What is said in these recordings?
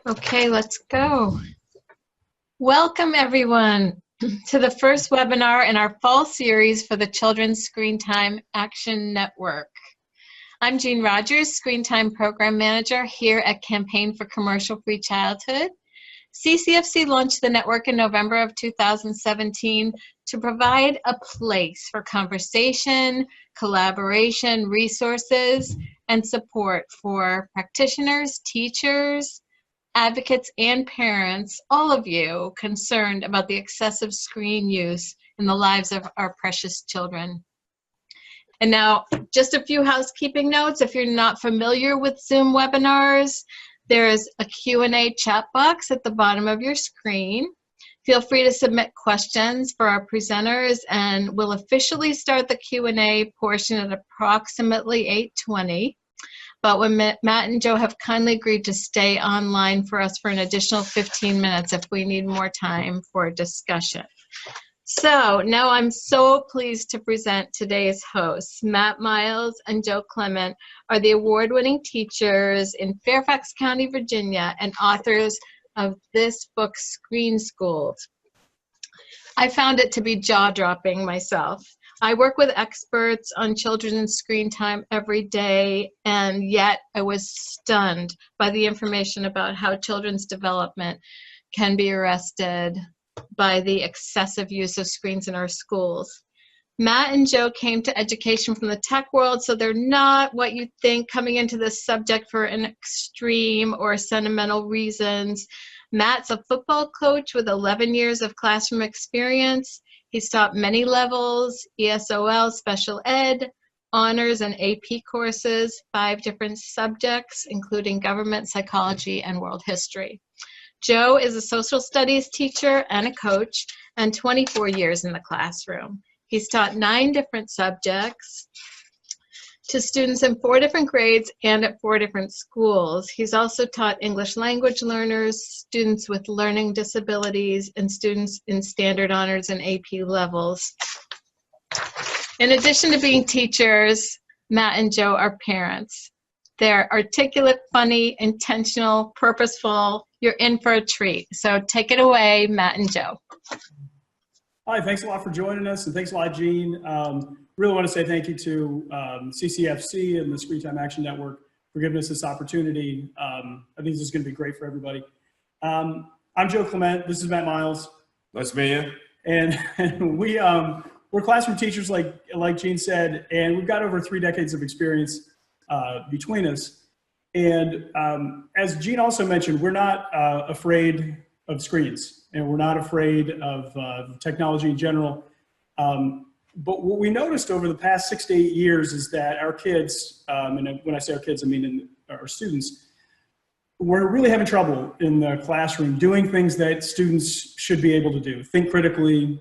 Okay, let's go. Welcome everyone to the first webinar in our fall series for the Children's Screen Time Action Network. I'm Jean Rogers, Screen Time Program Manager here at Campaign for Commercial Free Childhood. CCFC launched the network in November of 2017 to provide a place for conversation, collaboration, resources, and support for practitioners, teachers, advocates, and parents, all of you concerned about the excessive screen use in the lives of our precious children. And now, just a few housekeeping notes. If you're not familiar with Zoom webinars, there's a Q&A chat box at the bottom of your screen. Feel free to submit questions for our presenters, and we'll officially start the Q&A portion at approximately 8:20. But when Matt and Joe have kindly agreed to stay online for us for an additional 15 minutes if we need more time for discussion. So now I'm so pleased to present today's hosts. Matt Miles and Joe Clement are the award-winning teachers in Fairfax County, Virginia, and authors of this book, Screen Schooled. I found it to be jaw-dropping myself. I work with experts on children's screen time every day, and yet I was stunned by the information about how children's development can be arrested by the excessive use of screens in our schools. Matt and Joe came to education from the tech world, so they're not what you think coming into this subject for an extreme or sentimental reasons. Matt's a football coach with 11 years of classroom experience. He's taught many levels, ESOL, special ed, honors, and AP courses, 5 different subjects, including government, psychology, and world history. Joe is a social studies teacher and a coach, and 24 years in the classroom. He's taught 9 different subjects to students in 4 different grades and at 4 different schools. He's also taught English language learners, students with learning disabilities, and students in standard honors and AP levels. In addition to being teachers, Matt and Joe are parents. They're articulate, funny, intentional, purposeful. You're in for a treat. So take it away, Matt and Joe. Hi, thanks a lot for joining us, and thanks a lot, Jean. Really want to say thank you to CCFC and the Screen Time Action Network for giving us this opportunity. I think this is going to be great for everybody. I'm Joe Clement. This is Matt Miles. Nice to meet you. And we're classroom teachers, like Jean said, and we've got over 3 decades of experience between us. And as Jean also mentioned, we're not afraid of screens, and we're not afraid of technology in general. But what we noticed over the past 6 to 8 years is that our kids, and when I say our kids, I mean our students, we're really having trouble in the classroom doing things that students should be able to do. Think critically,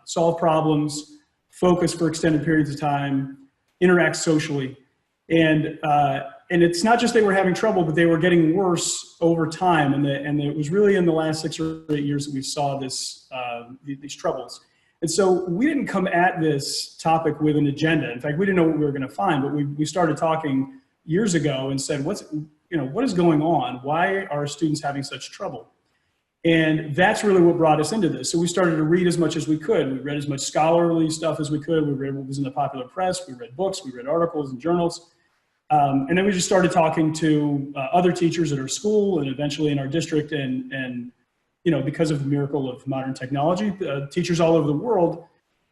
solve problems, focus for extended periods of time, interact socially. And it's not just they were having trouble, but they were getting worse over time. And it was really in the last 6 or 8 years that we saw these troubles. And so we didn't come at this topic with an agenda. In fact, we didn't know what we were going to find, but we started talking years ago and said, what is going on? Why are students having such trouble? And that's really what brought us into this. So we started to read as much as we could. We read as much scholarly stuff as we could. We read what was in the popular press. We read books. We read articles and journals. And then we just started talking to other teachers at our school and eventually in our district. And because of the miracle of modern technology, teachers all over the world.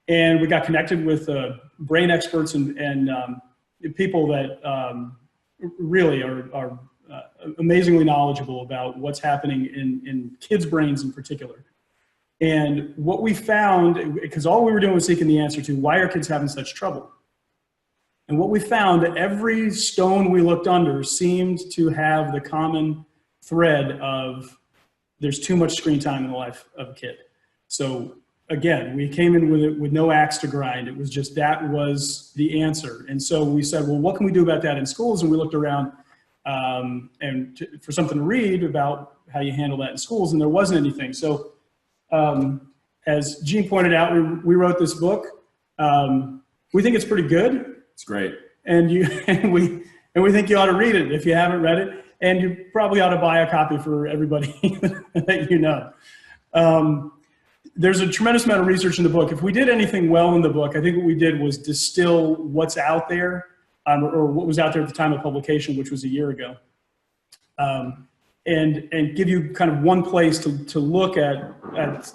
And we got connected with brain experts and people that really are amazingly knowledgeable about what's happening in kids' brains in particular. And what we found, because all we were doing was seeking the answer to why are kids having such trouble? And what we found, every stone we looked under seemed to have the common thread of there's too much screen time in the life of a kid. So again, we came in with no axe to grind. It was just that was the answer. And so we said, well, what can we do about that in schools? And we looked around for something to read about how you handle that in schools, and there wasn't anything. So as Jean pointed out, we wrote this book. We think it's pretty good. It's great. And we think you ought to read it if you haven't read it. And you probably ought to buy a copy for everybody that you know. There's a tremendous amount of research in the book. If we did anything well in the book, I think what we did was distill what's out there, or what was out there at the time of publication, which was a year ago. And give you kind of one place to look at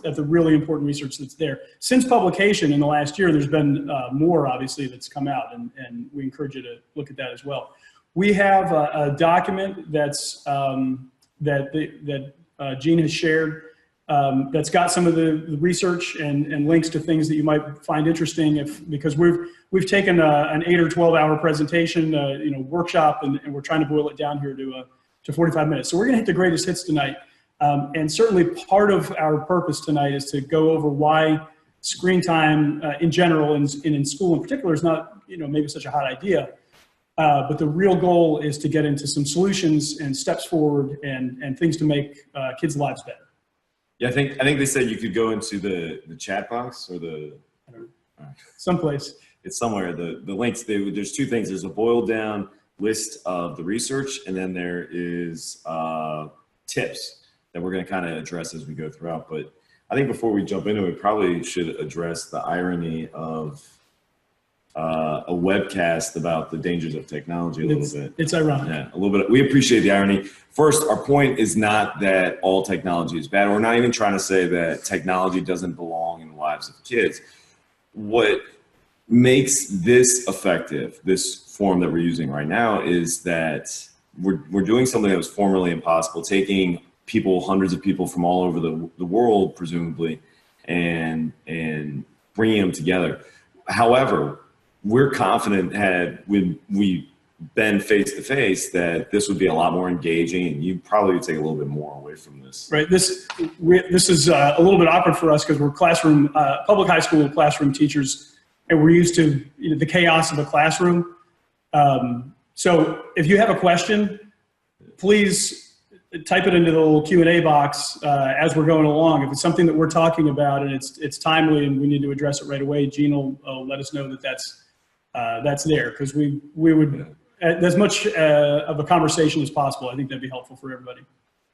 the really important research that's there. Since publication in the last year, there's been more, obviously, that's come out, and we encourage you to look at that as well. We have a document that's that Jean has shared that's got some of the research and links to things that you might find interesting, because we've taken an 8 or 12 hour presentation, workshop, and we're trying to boil it down here to 45 minutes. So we're gonna hit the greatest hits tonight. And certainly part of our purpose tonight is to go over why screen time in general and in school in particular is not maybe such a hot idea. But the real goal is to get into some solutions and steps forward and things to make kids' lives better. Yeah, I think they said you could go into the chat box or Someplace. It's somewhere. The links, there's two things. There's a boiled down list of the research, and then there is tips that we're going to kind of address as we go throughout. But I think before we jump into it, we probably should address the irony of a webcast about the dangers of technology a little bit. It's ironic. Yeah, a little bit. We appreciate the irony. First, our point is not that all technology is bad. We're not even trying to say that technology doesn't belong in the lives of kids. What makes this effective, this form that we're using right now, is that we're doing something that was formerly impossible, taking people, hundreds of people from all over the world, presumably, and bringing them together. However, we're confident when we been face to face that this would be a lot more engaging, and you probably would take a little bit more away from this. Right. This is a little bit awkward for us because we're public high school classroom teachers, and we're used to the chaos of a classroom. So if you have a question, please type it into the little Q&A box as we're going along. If it's something that we're talking about and it's timely and we need to address it right away, Jean will let us know that that's there, because we would, as much of a conversation as possible. I think that'd be helpful for everybody.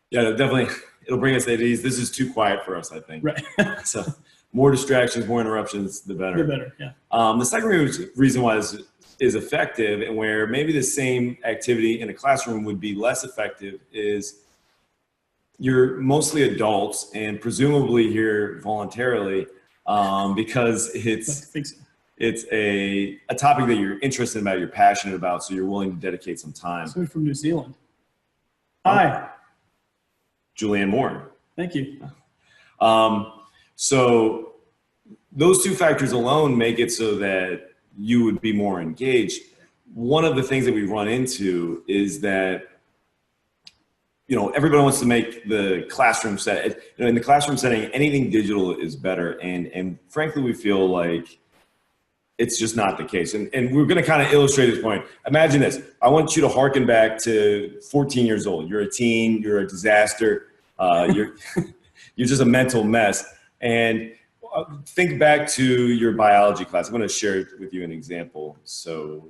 Yeah, definitely. It'll bring us at ease. This is too quiet for us, I think. Right. So more distractions, more interruptions, the better. The better, yeah. The second reason why this is effective, and where maybe the same activity in a classroom would be less effective, is you're mostly adults, and presumably here voluntarily, because it's a topic that you're interested about, you're passionate about, so you're willing to dedicate some time. Somebody from New Zealand. Hi. Julianne Moore. Thank you. So those two factors alone make it so that you would be more engaged. One of the things that we run into is that everybody wants to make the classroom set. In the classroom setting, anything digital is better, and frankly, we feel like it's just not the case. And we're going to kind of illustrate this point. Imagine this. I want you to hearken back to 14 years old. You're a teen. You're a disaster. You're just a mental mess. And think back to your biology class. I'm going to share with you an example. So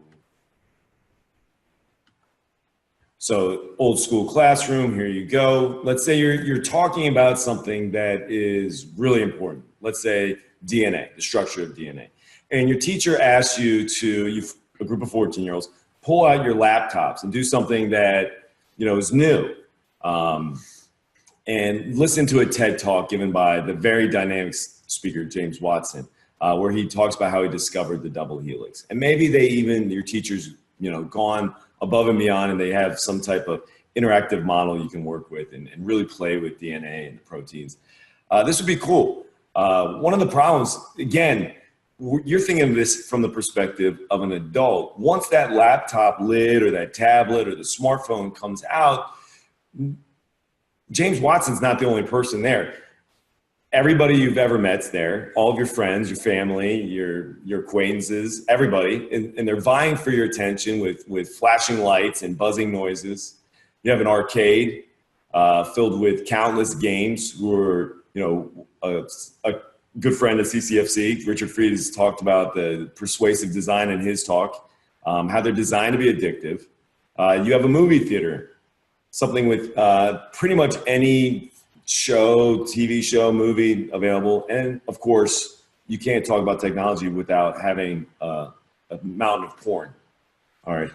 old school classroom, here you go. Let's say you're talking about something that is really important. Let's say DNA, the structure of DNA. And your teacher asks you a group of 14-year-olds, pull out your laptops and do something that, is new. And listen to a TED Talk given by the very dynamic speaker, James Watson, where he talks about how he discovered the double helix. And maybe your teacher's, gone above and beyond, and they have some type of interactive model you can work with and really play with DNA and the proteins. This would be cool. One of the problems, again, you're thinking of this from the perspective of an adult. Once that laptop lid or that tablet or the smartphone comes out, James Watson's not the only person there. Everybody you've ever met's there, all of your friends, your family, your acquaintances, everybody, and they're vying for your attention with flashing lights and buzzing noises. You have an arcade filled with countless games who are, a good friend of CCFC, Richard Fried, has talked about the persuasive design in his talk, how they're designed to be addictive. You have a movie theater something with pretty much any show, TV show, movie available. And of course, you can't talk about technology without having a mountain of porn. All right.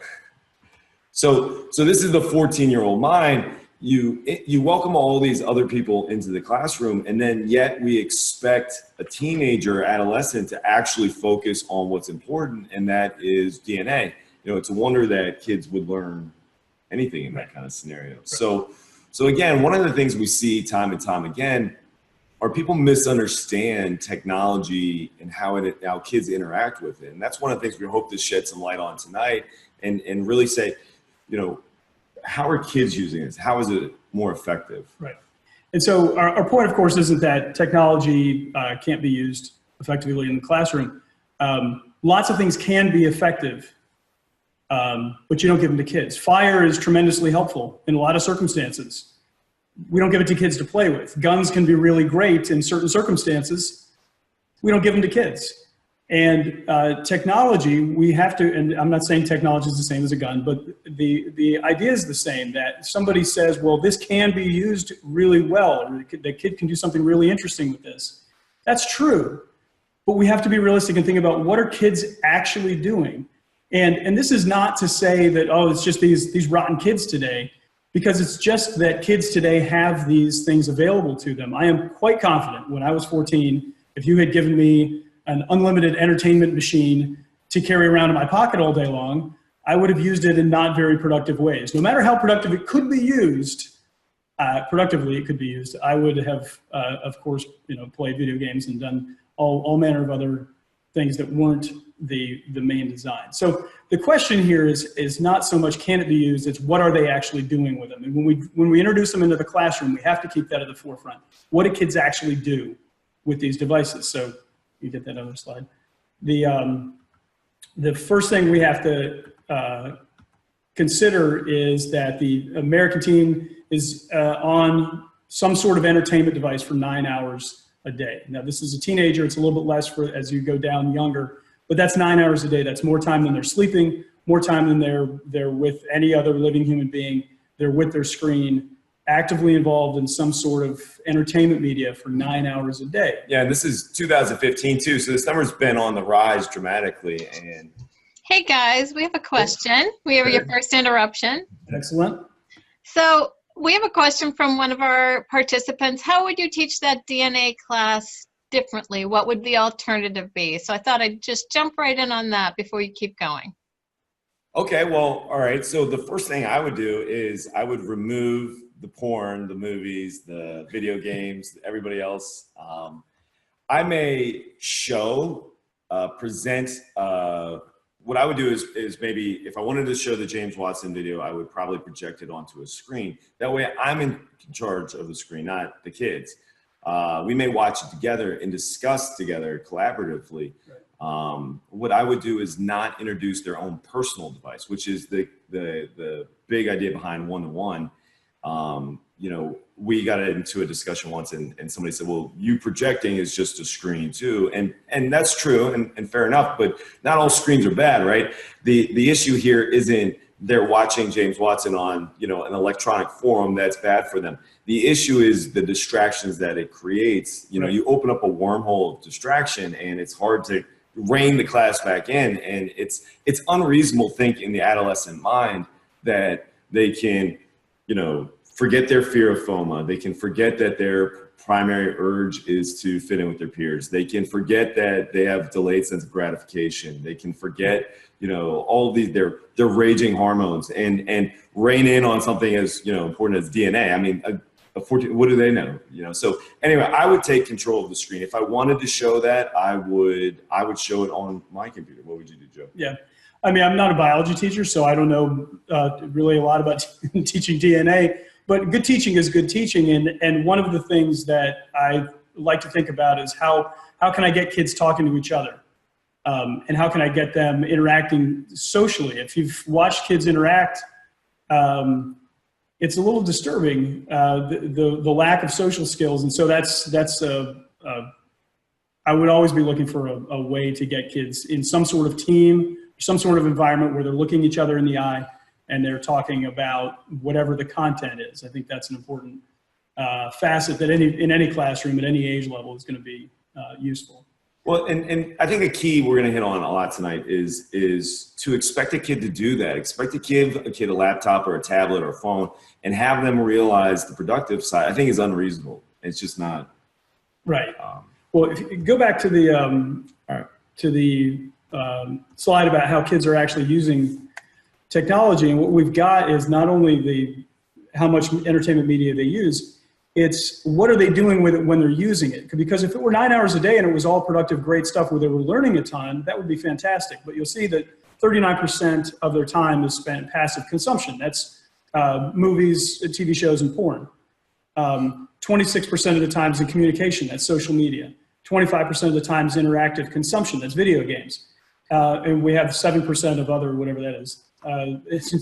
So this is the 14-year-old mind. You welcome all these other people into the classroom, and then yet we expect a teenager, adolescent to actually focus on what's important, and that is DNA. You know, it's a wonder that kids would learn anything in that kind of scenario. So again, one of the things we see time and time again are people misunderstand technology and how kids interact with it. And that's one of the things we hope to shed some light on tonight and really say, you know, how are kids using this? How is it more effective? Right. And so our point, of course, isn't that technology can't be used effectively in the classroom. Lots of things can be effective, but you don't give them to kids. Fire is tremendously helpful in a lot of circumstances. We don't give it to kids to play with. Guns can be really great in certain circumstances. We don't give them to kids. And technology, we have to, and I'm not saying technology is the same as a gun, but the idea is the same, that somebody says, well, this can be used really well, or the kid can do something really interesting with this. That's true, but we have to be realistic and think about what are kids actually doing. And this is not to say that, oh, it's just these rotten kids today, because it's just that kids today have these things available to them. I am quite confident when I was 14, if you had given me an unlimited entertainment machine to carry around in my pocket all day long, I would have used it in not very productive ways. No matter how productive it could be used, productively it could be used, I would have, of course, played video games and done all manner of other things that weren't the main design. So the question here is not so much can it be used, it's what are they actually doing with them? And when we introduce them into the classroom, we have to keep that at the forefront. What do kids actually do with these devices? So you get that other slide. The first thing we have to consider is that the American teen is on some sort of entertainment device for 9 hours a day. Now, this is a teenager. It's a little bit less for as you go down younger, but that's 9 hours a day. That's more time than they're sleeping, more time than they're with any other living human being. They're with their screen, actively involved in some sort of entertainment media for 9 hours a day. Yeah, and this is 2015 too, so this number's been on the rise dramatically. And hey guys, we have a question. We have your first interruption. Excellent. So we have a question from one of our participants. How would you teach that DNA class differently? What would the alternative be? So I thought I'd just jump right in on that before you keep going. Okay, well, all right. So the first thing I would do is I would remove the porn, the movies, the video games, everybody else. I may show, present, what I would do is maybe if I wanted to show the James Watson video, I would probably project it onto a screen. That way I'm in charge of the screen, not the kids. We may watch it together and discuss together collaboratively. Right. What I would do is not introduce their own personal device, which is the big idea behind one-to-one. We got into a discussion once and somebody said, well, you projecting is just a screen too. And that's true and fair enough, but not all screens are bad, right? The issue here isn't they're watching James Watson on, an electronic forum that's bad for them. The issue is the distractions that it creates. Right. You open up a wormhole of distraction and it's hard to rein the class back in. And it's unreasonable to think in the adolescent mind that they can, forget their fear of FOMA. They can forget that their primary urge is to fit in with their peers. They can forget that they have delayed sense of gratification. They can forget, all of these, their raging hormones and rein in on something as, important as DNA. I mean, what do they know? So anyway, I would take control of the screen. If I wanted to show that, I would show it on my computer. What would you do, Joe? Yeah. I mean, I'm not a biology teacher, so I don't know really a lot about teaching DNA. But good teaching is good teaching, and one of the things that I like to think about is how can I get kids talking to each other, and how can I get them interacting socially? If you've watched kids interact, it's a little disturbing, the lack of social skills, and so that's I would always be looking for a way to get kids in some sort of team, some sort of environment where they're looking each other in the eye and they're talking about whatever the content is. I think that's an important facet that in any classroom at any age level is going to be useful. Well, and I think a key we're going to hit on a lot tonight is to expect a kid to do that. Expect to give a kid a laptop or a tablet or a phone and have them realize the productive side. I think is unreasonable. It's just not. Right. Well, if you go back to the slide about how kids are actually using technology, and what we've got is not only how much entertainment media they use, it's what are they doing with it when they're using it? Because if it were 9 hours a day and it was all productive, great stuff where they were learning a ton, that would be fantastic. But you'll see that 39% of their time is spent in passive consumption. That's movies, TV shows, and porn. 26% of the time is in communication. That's social media. 25% of the time is interactive consumption. That's video games. And we have 7% of other, whatever that is.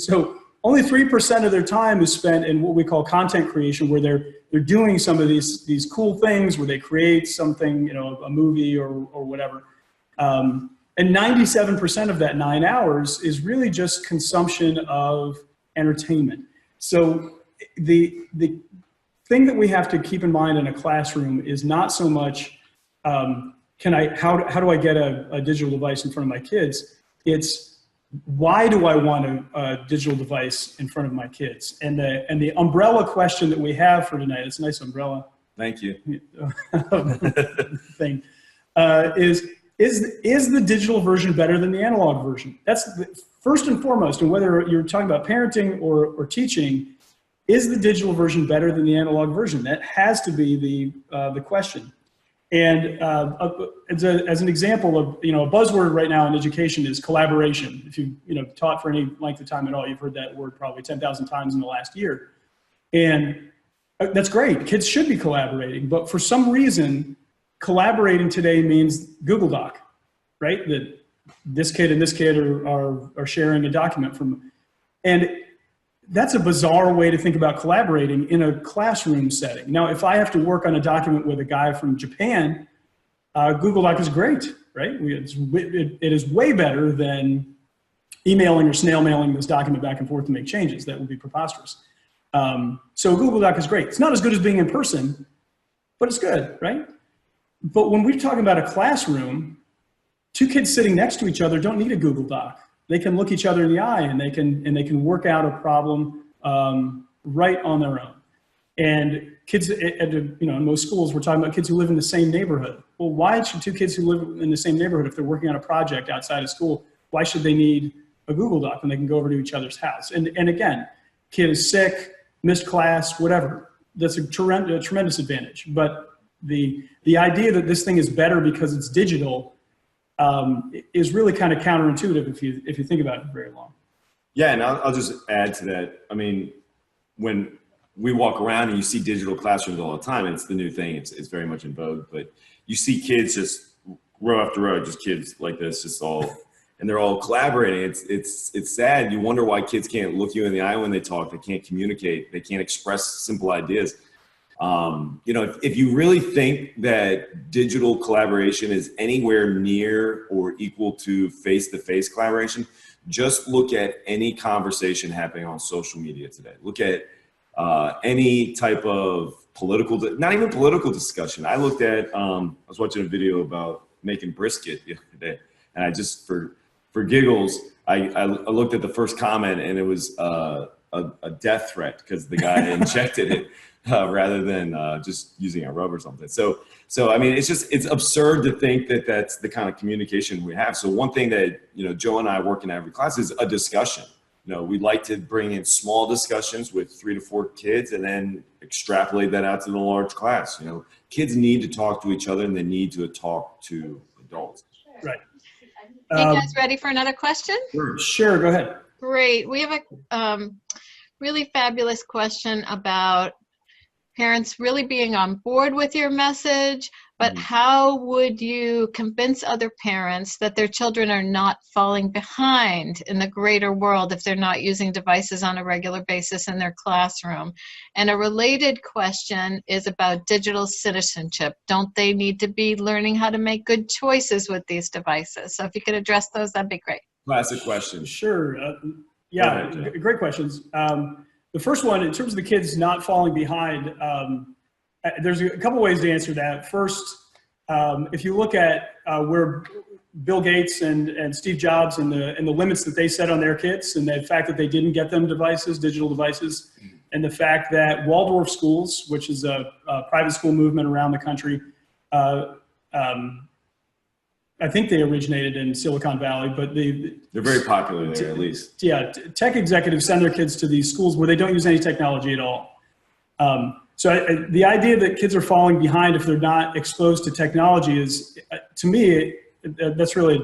So only 3% of their time is spent in what we call content creation, where they're doing some of these cool things where they create something, a movie or whatever. And 97% of that 9 hours is really just consumption of entertainment. So the thing that we have to keep in mind in a classroom is not so much how do I get a digital device in front of my kids? It's why do I want a digital device in front of my kids? And the umbrella question that we have for tonight, it's a nice umbrella. Thank you. Thing is the digital version better than the analog version? That's first and foremost. And whether you're talking about parenting or teaching, is the digital version better than the analog version? That has to be the question. And as an example of, a buzzword right now in education is collaboration. If you taught for any length of time at all, you've heard that word probably 10,000 times in the last year. And that's great. Kids should be collaborating. But for some reason, collaborating today means Google Doc, right? That this kid and this kid are sharing a document from. And that's a bizarre way to think about collaborating in a classroom setting. Now, if I have to work on a document with a guy from Japan, Google Doc is great, right? It is way better than emailing or snail mailing this document back and forth to make changes. That would be preposterous. So Google Doc is great. It's not as good as being in person, but it's good, right? But when we're talking about a classroom, two kids sitting next to each other don't need a Google Doc. They can look each other in the eye and they can work out a problem right on their own. And kids, in most schools, we're talking about kids who live in the same neighborhood. Well, why should two kids who live in the same neighborhood, if they're working on a project outside of school, why should they need a Google Doc when they can go over to each other's house? And again, kid is sick, missed class, whatever. That's a tremendous advantage. But the idea that this thing is better because it's digital is really kind of counterintuitive if you think about it very long. Yeah, and I'll just add to that. I mean, when we walk around and you see digital classrooms all the time, and it's the new thing. It's very much in vogue. But you see kids just row after row, just kids like this, just all, and they're all collaborating. It's sad. You wonder why kids can't look you in the eye when they talk. They can't communicate. They can't express simple ideas. If you really think that digital collaboration is anywhere near or equal to face-to-face collaboration, just look at any conversation happening on social media today. Look at any type of not even political discussion. I looked at, I was watching a video about making brisket the other day, and I just, for giggles, I looked at the first comment, and it was a death threat because the guy injected it. Rather than just using a rub or something. So I mean, it's absurd to think that that's the kind of communication we have. So one thing that, Joe and I work in every class is a discussion. We'd like to bring in small discussions with 3 to 4 kids and then extrapolate that out to the large class. Kids need to talk to each other and they need to talk to adults. Right. You guys ready for another question? Sure, go ahead. Great. We have a really fabulous question about parents really being on board with your message, but how would you convince other parents that their children are not falling behind in the greater world if they're not using devices on a regular basis in their classroom? And a related question is about digital citizenship. Don't they need to be learning how to make good choices with these devices? So if you could address those, that'd be great. Classic question. Sure. Yeah, great questions. The first one, in terms of the kids not falling behind, there's a couple ways to answer that. First, if you look at where Bill Gates and Steve Jobs and the limits that they set on their kids, and the fact that they didn't get them devices, digital devices, and the fact that Waldorf schools, which is a private school movement around the country, I think they originated in Silicon Valley, but they're very popular there, at least. Yeah, tech executives send their kids to these schools where they don't use any technology at all. So the idea that kids are falling behind if they're not exposed to technology is, to me, that's really,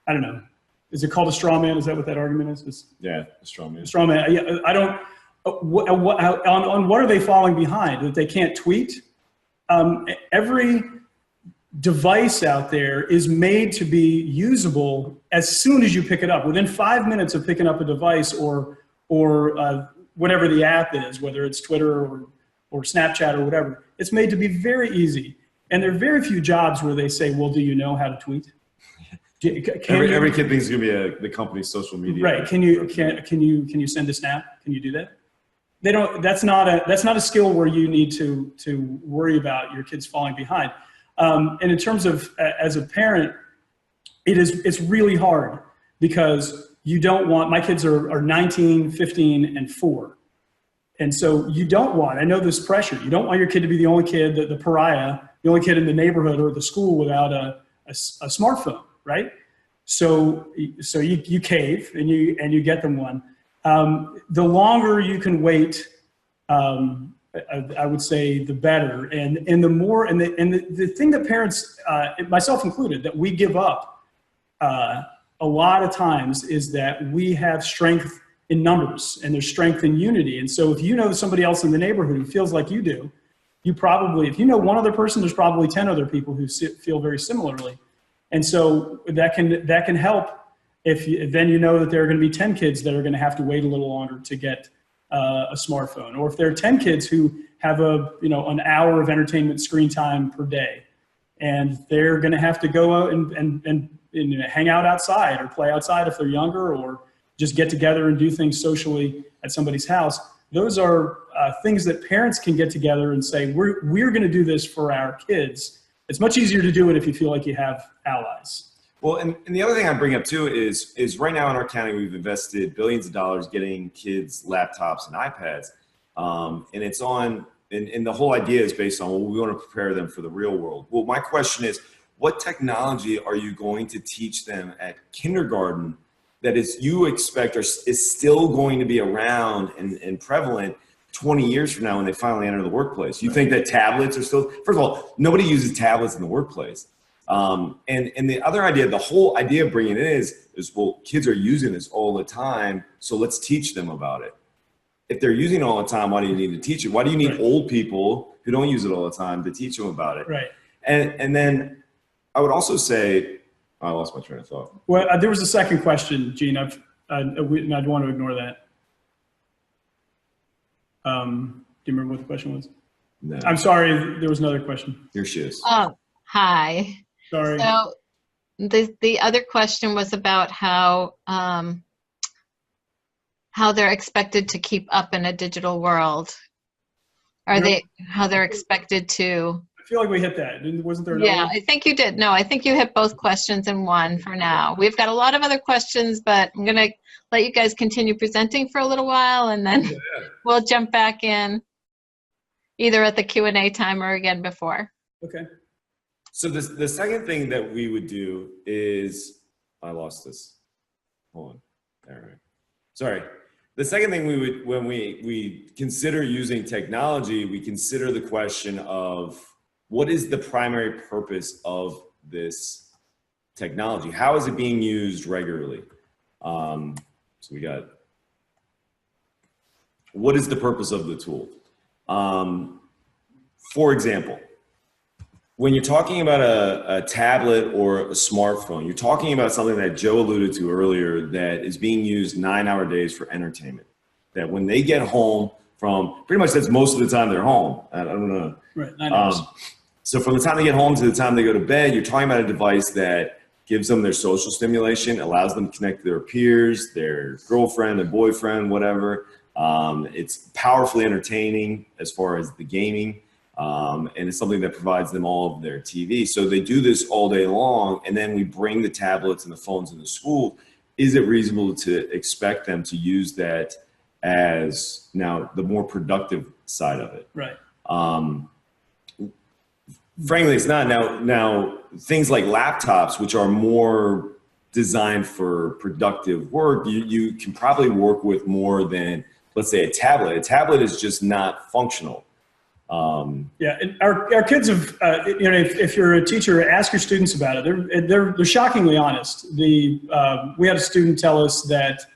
I don't know. Is it called a straw man? Is that what that argument is? Yeah, a straw man. Straw man. Yeah, I don't. On what are they falling behind? That they can't tweet? Every device out there is made to be usable as soon as you pick it up. Within 5 minutes of picking up a device or whatever the app is, whether it's Twitter or Snapchat or whatever, it's made to be very easy. And there are very few jobs where they say, well, do you know how to tweet? Every kid thinks it's going to be the company's social media. Right. Can you send a snap? Can you do that? They don't. That's not a skill where you need to worry about your kids falling behind. And in terms of as a parent, it's really hard because you don't want, my kids are 19, 15, and 4. And so you don't want, I know this pressure, you don't want your kid to be the only kid, the pariah, the only kid in the neighborhood or the school without a smartphone, right? So you cave and you get them one. The longer you can wait, I would say the better. And the more, and the thing that parents, myself included, that we give up a lot of times is that we have strength in numbers and there's strength in unity. And so if you know somebody else in the neighborhood who feels like you do, you probably, if you know one other person, there's probably 10 other people who feel very similarly. And so that can help then you know that there are going to be 10 kids that are going to have to wait a little longer to get a smartphone, or if there are 10 kids who have an hour of entertainment screen time per day, and they're going to have to go out and hang out outside or play outside if they're younger, or just get together and do things socially at somebody's house. Those are things that parents can get together and say, we're going to do this for our kids. It's much easier to do it if you feel like you have allies. Well, and the other thing I bring up too is right now in our county, we've invested billions of dollars getting kids laptops and iPads. And it's on, and the whole idea is based on, well, we want to prepare them for the real world. Well, my question is, what technology are you going to teach them at kindergarten that you expect is still going to be around and prevalent 20 years from now when they finally enter the workplace? You think that tablets are still, first of all, nobody uses tablets in the workplace. And the other idea, the whole idea of bringing it is, well, kids are using this all the time, so let's teach them about it. If they're using it all the time, why do you need to teach it? Why do you need old people who don't use it all the time to teach them about it? Right. And then I would also say, I lost my train of thought. Well, there was a second question, Gene. I don't want to ignore that. Do you remember what the question was? No. I'm sorry. There was another question. Here she is. Oh, hi. Sorry. So the other question was about how they're expected to keep up in a digital world. How they're expected to? I feel like we hit that. Wasn't there another one? I think you did. No, I think you hit both questions in one for now. We've got a lot of other questions, but I'm going to let you guys continue presenting for a little while, and then we'll jump back in either at the Q&A time or again before. Okay. So the second thing that we would do is, I lost this. Hold on. All right. Sorry. The second thing we would, when we consider using technology, we consider the question of what is the primary purpose of this technology? How is it being used regularly? So we got, what is the purpose of the tool? For example, when you're talking about a tablet or a smartphone, you're talking about something that Joe alluded to earlier that is being used 9-hour days for entertainment. That when they get home from, pretty much that's most of the time they're home. I don't know. Right, 9 hours. So from the time they get home to the time they go to bed, you're talking about a device that gives them their social stimulation, allows them to connect to their peers, their girlfriend, their boyfriend, whatever. It's powerfully entertaining as far as the gaming, and it's something that provides them all of their TV. So they do this all day long, and then we bring the tablets and the phones in the school. Is it reasonable to expect them to use that as now the more productive side of it? Right. Frankly, it's not. Now things like laptops, which are more designed for productive work, you can probably work with more than, let's say, a tablet. A tablet is just not functional. Yeah, and our kids have, you know, if you're a teacher, ask your students about it. They're shockingly honest. We had a student tell us that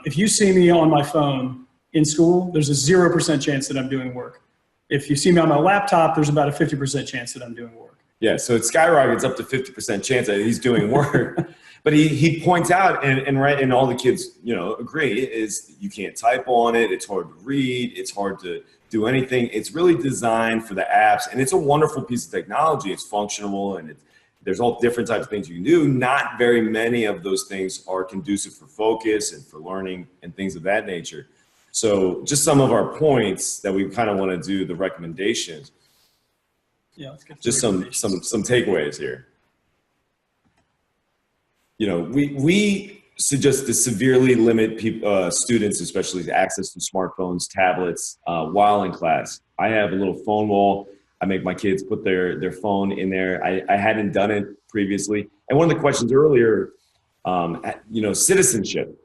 if you see me on my phone in school, there's a 0% chance that I'm doing work. If you see me on my laptop, there's about a 50% chance that I'm doing work. Yeah, so it skyrockets up to 50% chance that he's doing work. But he points out, and all the kids, you know, agree, is you can't type on it. It's hard to read. It's hard to do anything. It's really designed for the apps, and it's a wonderful piece of technology. It's functional, and there's all different types of things you can do. Not very many of those things are conducive for focus and for learning and things of that nature. So just some of our points that we kind of want to do, the recommendations. Yeah, let's get just some takeaways here. You know, we suggest to severely limit students, especially to access to smartphones, tablets, while in class. I have a little phone wall. I make my kids put their phone in there. I hadn't done it previously. And one of the questions earlier, you know, citizenship.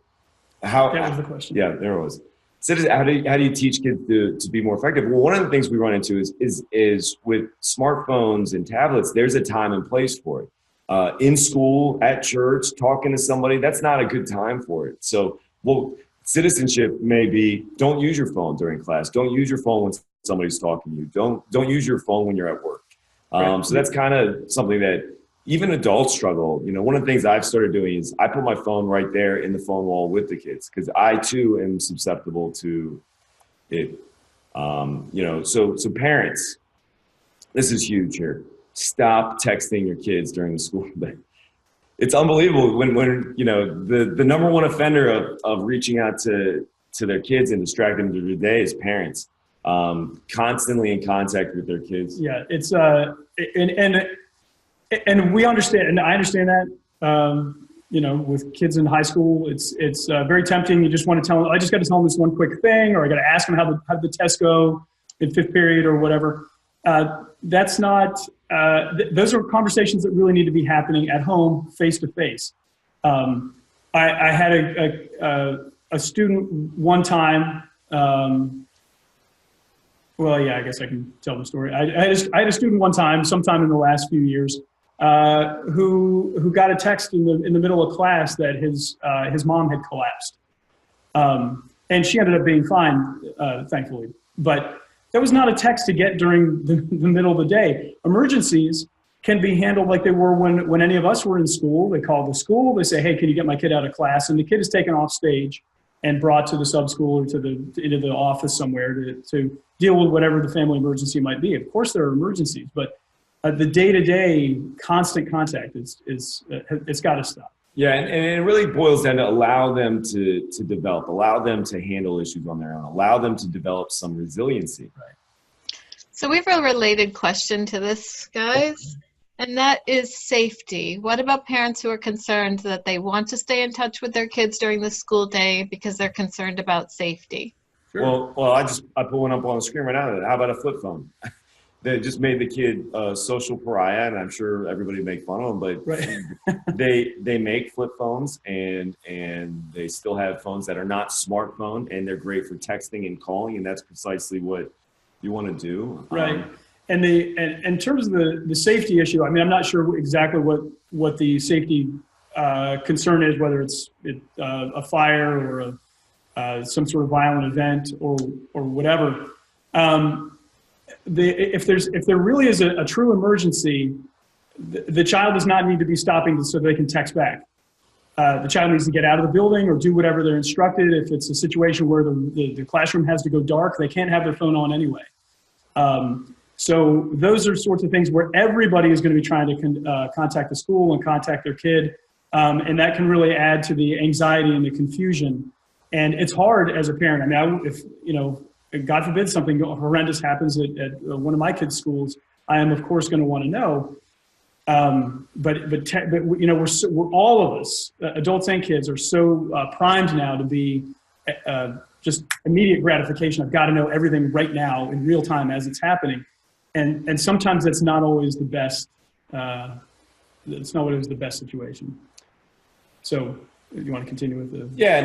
That was the question. Yeah, there it was. How do you teach kids to be more effective? Well, one of the things we run into is with smartphones and tablets, there's a time and place for it. In school, at church, talking to somebody, that's not a good time for it. So, citizenship may be, don't use your phone during class. Don't use your phone when somebody's talking to you. Don't use your phone when you're at work. Right. So that's kind of something that even adults struggle. You know, one of the things I've started doing is I put my phone right there in the phone wall with the kids, because I too am susceptible to it. You know, so parents, this is huge here. Stop texting your kids during the school day. It's unbelievable when you know the number one offender of reaching out to their kids and distracting them through the day is parents. Constantly in contact with their kids. Yeah, it's and we understand, and I understand that. You know, with kids in high school, it's very tempting. You just want to tell them, I just got to tell them this one quick thing, or I got to ask them how the test go in fifth period or whatever. That's not. Those are conversations that really need to be happening at home, face to face. I had a student one time. Well, yeah, I guess I can tell the story. I had a student one time, sometime in the last few years, who got a text in the middle of class that his mom had collapsed, and she ended up being fine, thankfully. But that was not a text to get during the middle of the day. Emergencies can be handled like they were when any of us were in school. They call the school. They say, "Hey, can you get my kid out of class?" And the kid is taken off stage and brought to the sub-school or into the office somewhere to deal with whatever the family emergency might be. Of course, there are emergencies, but the day-to-day constant contact it's got to stop. Yeah, and it really boils down to allow them to develop, allow them to handle issues on their own, allow them to develop some resiliency. Right. So we have a related question to this, guys, and that is safety. What about parents who are concerned that they want to stay in touch with their kids during the school day because they're concerned about safety? Sure. Well, I put one up on the screen right now. How about a flip phone? They just made the kid a social pariah, and I'm sure everybody make fun of them, but Right. they make flip phones, and they still have phones that are not smartphone, and they're great for texting and calling, and that's precisely what you want to do. Right. And in terms of the safety issue, I mean, I'm not sure exactly what the safety concern is, whether it's a fire or some sort of violent event or whatever. If there really is a true emergency, the child does not need to be stopping so they can text back. The child needs to get out of the building or do whatever they're instructed. If it's a situation where the classroom has to go dark, they can't have their phone on anyway. So those are sorts of things where everybody is going to be trying to contact the school and contact their kid. And that can really add to the anxiety and the confusion. And it's hard as a parent. I mean, if, you know, God forbid something horrendous happens at one of my kids' schools, I am, of course, going to want to know. But you know, we're all of us, adults and kids, are so primed now to be just immediate gratification. I've got to know everything right now in real time as it's happening. And sometimes that's not always the best. It's not always the best situation. So you want to continue with the? Yeah,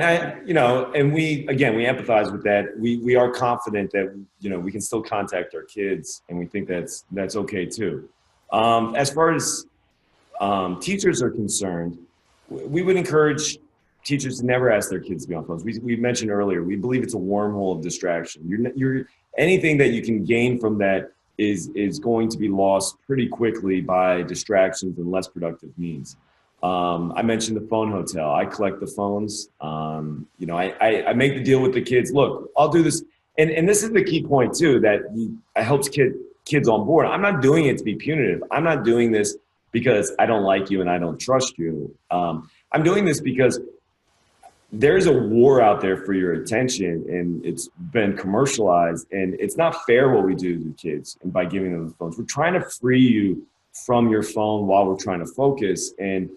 and we empathize with that. We are confident that, you know, we can still contact our kids, and we think that's okay too. As far as teachers are concerned, we would encourage teachers to never ask their kids to be on phones. We mentioned earlier, we believe it's a wormhole of distraction. You're anything that you can gain from that is going to be lost pretty quickly by distractions and less productive means. I mentioned the phone hotel. I collect the phones. You know, I make the deal with the kids. Look, I'll do this. And this is the key point too, that it helps kids on board. I'm not doing it to be punitive. I'm not doing this because I don't like you and I don't trust you. I'm doing this because there's a war out there for your attention, and it's been commercialized, and it's not fair what we do to kids and by giving them the phones. We're trying to free you from your phone while we're trying to focus. And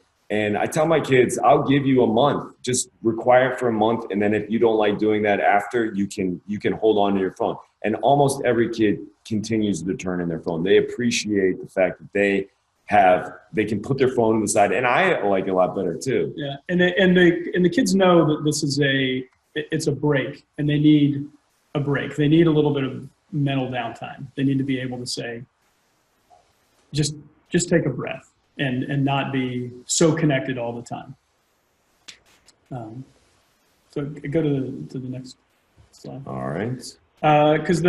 I tell my kids, I'll give you a month, just require it for a month. And then if you don't like doing that after, you can hold on to your phone. And almost every kid continues to turn in their phone. They appreciate the fact that they can put their phone on the side. And I like it a lot better too. Yeah. And the kids know that this is it's a break, and they need a break. They need a little bit of mental downtime. They need to be able to say, just take a breath. And not be so connected all the time. So go to the next slide. All right. Because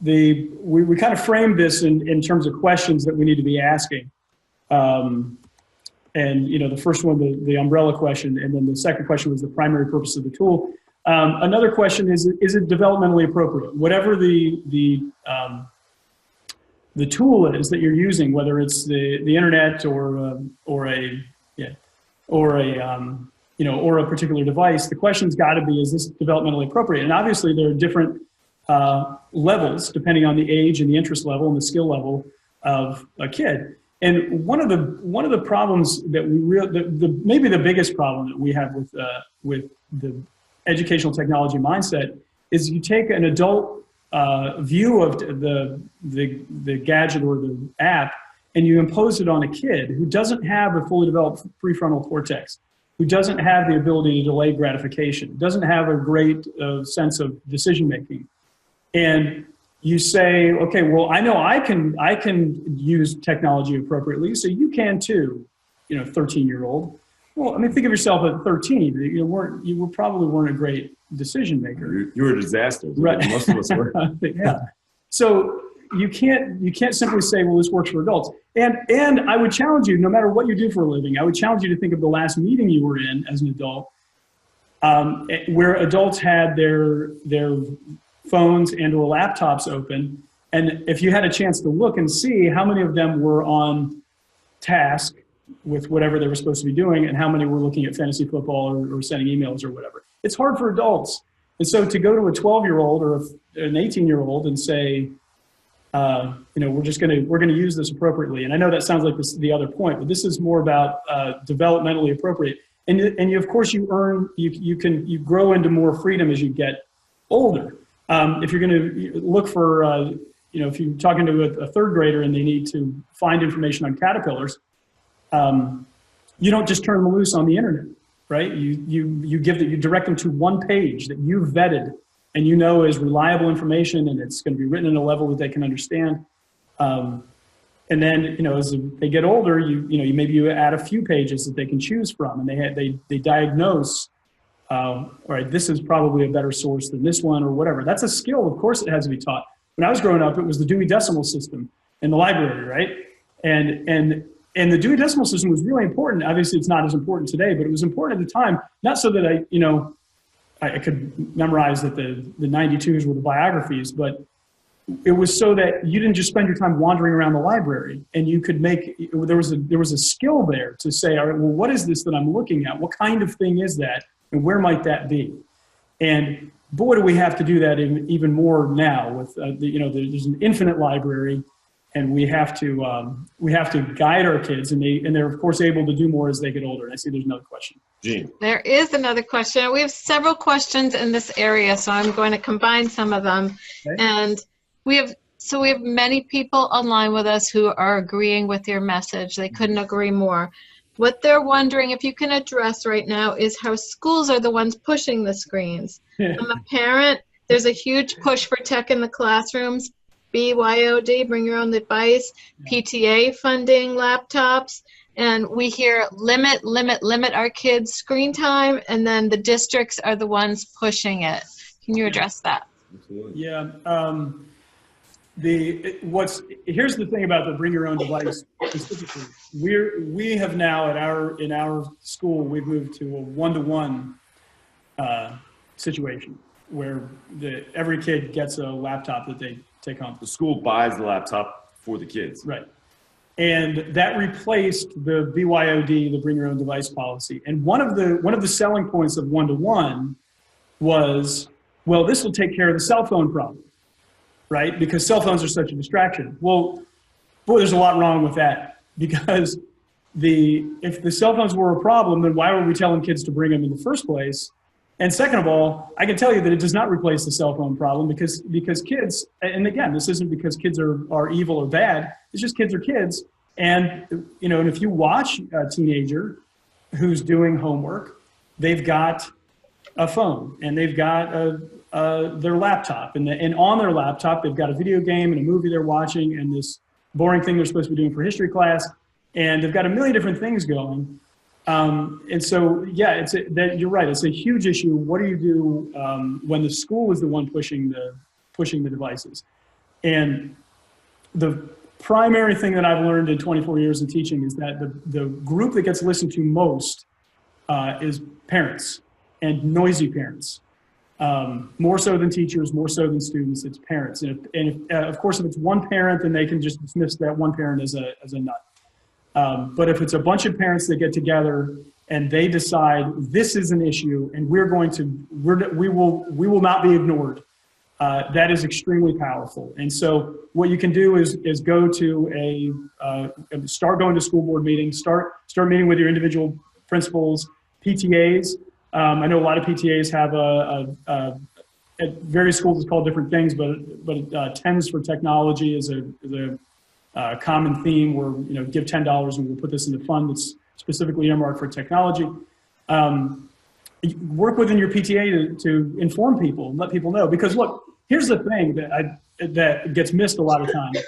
we kind of framed this in terms of questions that we need to be asking. And you know, the first one, the umbrella question, and then the second question was the primary purpose of the tool. Another question is it developmentally appropriate? Whatever the tool is that you're using, whether it's the internet or a particular device, the question's got to be, is this developmentally appropriate? And obviously there are different levels depending on the age and the interest level and the skill level of a kid. And one of the problems that maybe the biggest problem that we have with the educational technology mindset is you take an adult view of the gadget or the app, and you impose it on a kid who doesn't have a fully developed prefrontal cortex, who doesn't have the ability to delay gratification, doesn't have a great sense of decision making. And you say, okay, well, I know I can use technology appropriately, so you can too, 13-year-old. Well, I mean, think of yourself at 13. You probably weren't a great decision maker. You were a disaster. Right. Most of us were. Yeah. So you can't simply say, well, this works for adults. And I would challenge you, no matter what you do for a living, I would challenge you to think of the last meeting you were in as an adult, where adults had their phones and or laptops open. And if you had a chance to look and see how many of them were on task with whatever they were supposed to be doing, and how many were looking at fantasy football or sending emails or whatever. It's hard for adults. And so to go to a 12-year-old or an 18-year-old and say, we're going to use this appropriately. And I know that sounds like the other point, but this is more about developmentally appropriate. And you, of course, you grow into more freedom as you get older. If you're going to look for, if you're talking to a third grader and they need to find information on caterpillars, you don't just turn them loose on the internet, right? You direct them to one page that you vetted and is reliable information, and it's going to be written in a level that they can understand. And then, as they get older, maybe you add a few pages that they can choose from, and they diagnose, all right, this is probably a better source than this one or whatever. That's a skill. Of course, it has to be taught. When I was growing up, it was the Dewey Decimal System in the library, right? And the Dewey Decimal System was really important. Obviously, it's not as important today, but it was important at the time, not so that I could memorize that the 92s were the biographies, but it was so that you didn't just spend your time wandering around the library, and you could make, there was a skill there to say, all right, well, what is this that I'm looking at? What kind of thing is that? And where might that be? And boy, do we have to do that even more now with, there's an infinite library, and we have to guide our kids, and they're of course able to do more as they get older. And I see there's another question. Gene. There is another question. We have several questions in this area, so I'm going to combine some of them. Okay. And we have many people online with us who are agreeing with your message. They couldn't agree more. What they're wondering, if you can address right now, is how schools are the ones pushing the screens. I'm a parent. There's a huge push for tech in the classrooms. BYOD, bring your own device. PTA funding laptops. And we hear limit our kids' screen time, and then the districts are the ones pushing it. Can you address that? Absolutely. Yeah. Here's the thing about the bring your own device specifically. We have now in our school, we've moved to a one-to-one situation where every kid gets a laptop that they take home. The school buys the laptop for the kids. Right. And that replaced the BYOD, the bring your own device policy. And one of the selling points of one-to-one was, well, this will take care of the cell phone problem, right? Because cell phones are such a distraction. Well, boy, there's a lot wrong with that, because if the cell phones were a problem, then why were we telling kids to bring them in the first place? And second of all, I can tell you that it does not replace the cell phone problem, because kids, and again, this isn't because kids are evil or bad, it's just kids are kids. And, and if you watch a teenager who's doing homework, they've got a phone, and they've got their laptop, and on their laptop, they've got a video game and a movie they're watching and this boring thing they're supposed to be doing for history class, and they've got a million different things going. And so, yeah, you're right. It's a huge issue. What do you do when the school is the one pushing the devices? And the primary thing that I've learned in 24 years of teaching is that the group that gets listened to most is parents, and noisy parents. More so than teachers, more so than students, it's parents. And of course, if it's one parent, then they can just dismiss that one parent as a nut. But if it's a bunch of parents that get together and they decide this is an issue and we will not be ignored, that is extremely powerful. And so what you can do is go to start going to school board meetings, start meeting with your individual principals, PTAs. I know a lot of PTAs have at various schools it's called different things, but TENS for technology is a common theme where, give $10 and we'll put this in a fund that's specifically earmarked for technology. Work within your PTA to inform people and let people know, because look, here's the thing that gets missed a lot of times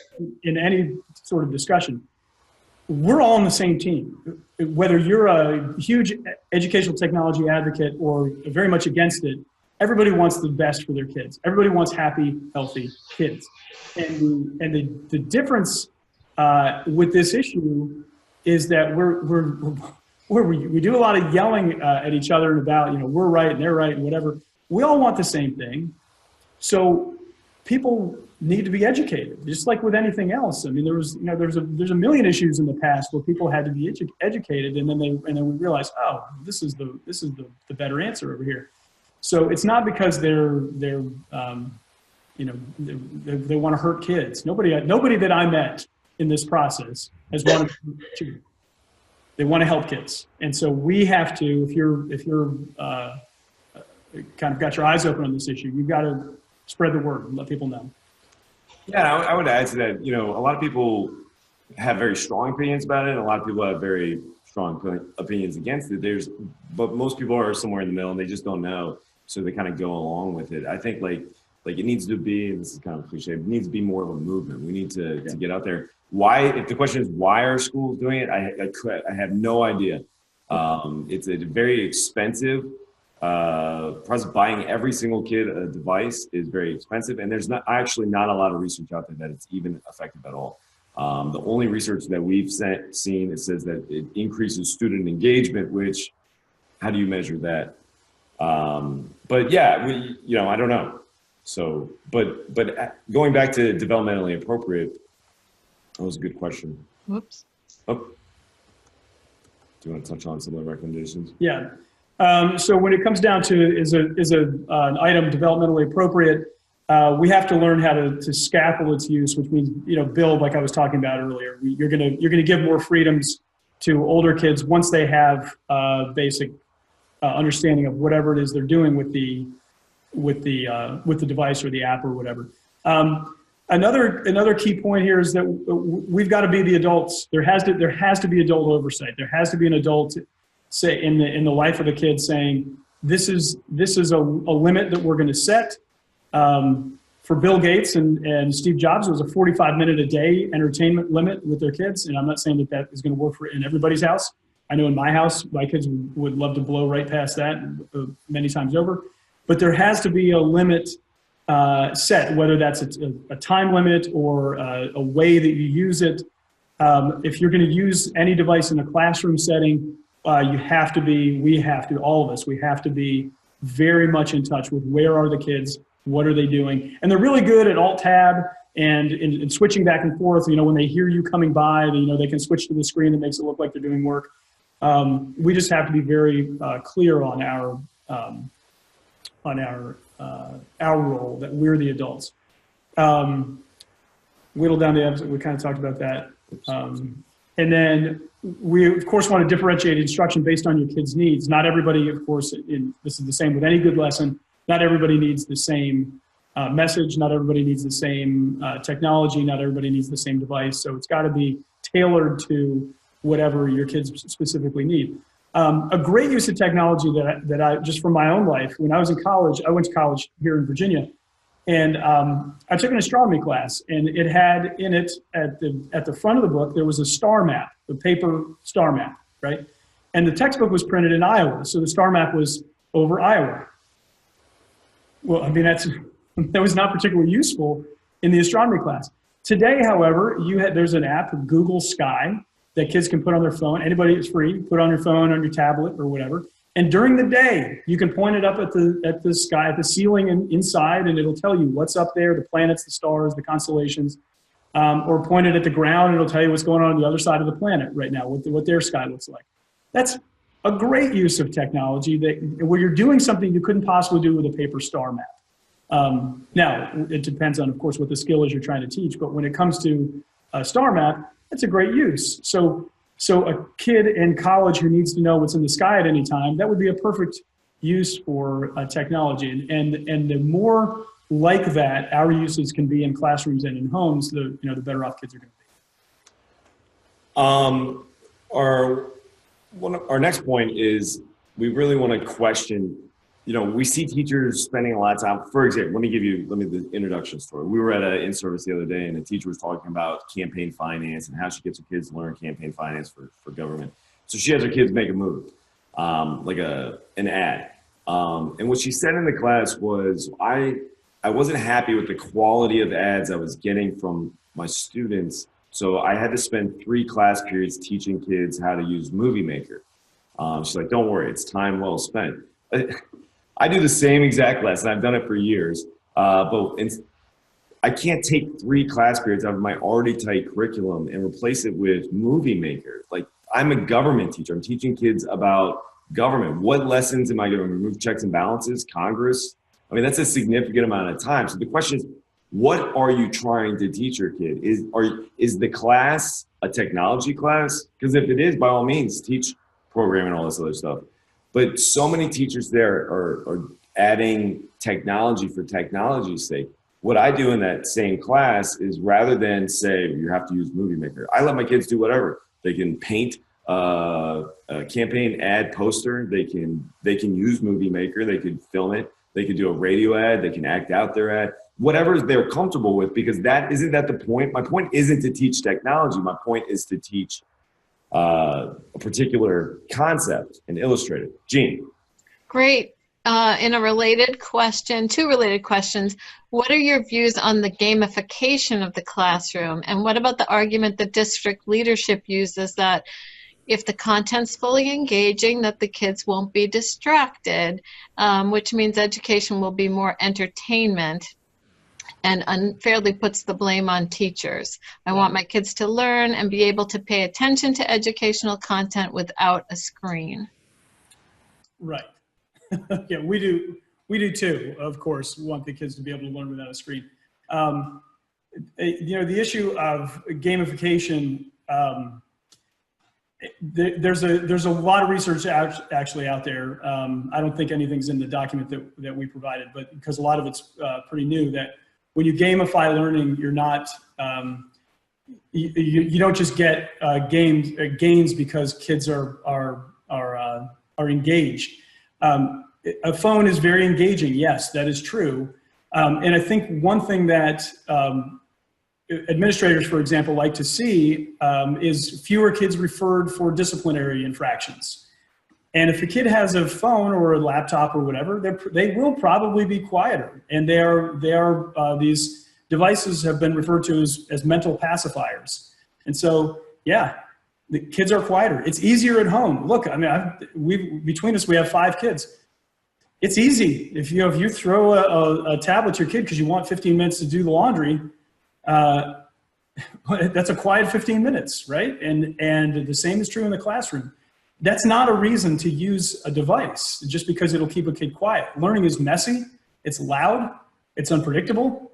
in any sort of discussion. We're all on the same team. Whether you're a huge educational technology advocate or very much against it, everybody wants the best for their kids. Everybody wants happy, healthy kids. And the difference with this issue is that we do a lot of yelling at each other and about, we're right and they're right and whatever. We all want the same thing. So people need to be educated, just like with anything else. I mean, there's a million issues in the past where people had to be educated, and then we realized, oh, this is the better answer over here. So it's not because they want to hurt kids. Nobody that I met in this process has wanted to. They want to help kids, and so we have to. If you're kind of got your eyes open on this issue, you've got to spread the word and let people know. Yeah, I would add to that. A lot of people have very strong opinions about it, and a lot of people have very strong opinions against it. But most people are somewhere in the middle, and they just don't know, so they kind of go along with it. I think like it needs to be, and this is kind of cliche, it needs to be more of a movement. We need to get out there. Why? If the question is why are schools doing it, I have no idea. It's a very expensive process. Buying every single kid a device is very expensive, and there's actually not a lot of research out there that it's even effective at all. The only research that we've seen, it says that it increases student engagement, which, how do you measure that? But yeah, I don't know. So, but going back to developmentally appropriate, that was a good question. Whoops. Oh, do you want to touch on some of the recommendations? Yeah. So when it comes down to an item developmentally appropriate, we have to learn how to scaffold its use, which means, build, like I was talking about earlier. You're gonna give more freedoms to older kids once they have basic understanding of whatever it is they're doing with the device or the app or whatever. Another key point here is that we've got to be the adults. There has to be adult oversight. There has to be an adult, say, in the life of the kid, saying this is a limit that we're going to set. For Bill Gates and Steve Jobs, it was a 45-minute a day entertainment limit with their kids, and I'm not saying that is going to work in everybody's house. I know in my house, my kids would love to blow right past that many times over, but there has to be a limit set, whether that's a time limit or a way that you use it. If you're going to use any device in a classroom setting, all of us, we have to be very much in touch with where are the kids, what are they doing? And they're really good at Alt-Tab and in switching back and forth. When they hear you coming by, they can switch to the screen that makes it look like they're doing work. We just have to be very clear on our role, that we're the adults. Whittle down to episode, we kind of talked about that. And then we, of course, want to differentiate instruction based on your kids' needs. Not everybody, of course, this is the same with any good lesson. Not everybody needs the same message. Not everybody needs the same technology. Not everybody needs the same device. So it's got to be tailored to whatever your kids specifically need. A great use of technology that I just from my own life, when I was in college, I went to college here in Virginia, and I took an astronomy class, and it had in it at the front of the book there was a star map, the paper star map, right? And the textbook was printed in Iowa, so the star map was over Iowa. Well, I mean that was not particularly useful in the astronomy class. Today, however, there's an app, Google Sky, that kids can put on their phone. Anybody, it's free. Put on your phone, on your tablet, or whatever. And during the day, you can point it up at the sky, at the ceiling and inside, and it'll tell you what's up there, the planets, the stars, the constellations. Or point it at the ground, and it'll tell you what's going on the other side of the planet right now, what their sky looks like. That's a great use of technology where you're doing something you couldn't possibly do with a paper star map. Now, it depends on, of course, what the skill is you're trying to teach. But when it comes to a star map, it's a great use. So a kid in college who needs to know what's in the sky at any time, that would be a perfect use for technology. And the more like that our uses can be in classrooms and in homes, the better off kids are going to be. Our next point is we really want to question. We see teachers spending a lot of time. For example, let me the introduction story. We were at an in-service the other day, and a teacher was talking about campaign finance and how she gets her kids to learn campaign finance for government. So she has her kids make a movie, like an ad. And what she said in the class was, I wasn't happy with the quality of ads I was getting from my students, so I had to spend 3 class periods teaching kids how to use Movie Maker. She's like, don't worry, it's time well spent. I do the same exact lesson. I've done it for years, but I can't take 3 class periods out of my already tight curriculum and replace it with Movie Maker. Like, I'm a government teacher. I'm teaching kids about government. What lessons am I going to remove checks and balances? Congress? I mean, that's a significant amount of time. So the question is, what are you trying to teach your kid? Is the class a technology class? Because if it is, by all means, teach programming and all this other stuff. But so many teachers there are adding technology for technology's sake. What I do in that same class is, rather than say you have to use Movie Maker, I let my kids do whatever. They can paint a campaign ad poster. They can use Movie Maker. They could film it. They could do a radio ad. They can act out their ad. Whatever they're comfortable with, because isn't that the point? My point isn't to teach technology. My point is to teach a particular concept and illustrate it. Jean. Great. In a related question, 2 related questions, what are your views on the gamification of the classroom? And what about the argument that district leadership uses that if the content's fully engaging, that the kids won't be distracted, which means education will be more entertainment and unfairly puts the blame on teachers. I want my kids to learn and be able to pay attention to educational content without a screen. Right. Yeah, we do too, of course. We want the kids to be able to learn without a screen. The issue of gamification, there's a lot of research actually out there. I don't think anything's in the document that we provided, but because a lot of it's pretty new, that when you gamify learning, you're not, you don't just get gains because kids are engaged. A phone is very engaging. Yes, that is true. And I think one thing that administrators, for example, like to see is fewer kids referred for disciplinary infractions. And if a kid has a phone or a laptop or whatever, they will probably be quieter. And these devices have been referred to as mental pacifiers. And so, yeah, the kids are quieter. It's easier at home. Look, I mean, between us, we have 5 kids. It's easy. If you throw a tablet to your kid because you want 15 minutes to do the laundry, that's a quiet 15 minutes, right? And the same is true in the classroom. That's not a reason to use a device just because it'll keep a kid quiet. Learning is messy, it's loud, it's unpredictable,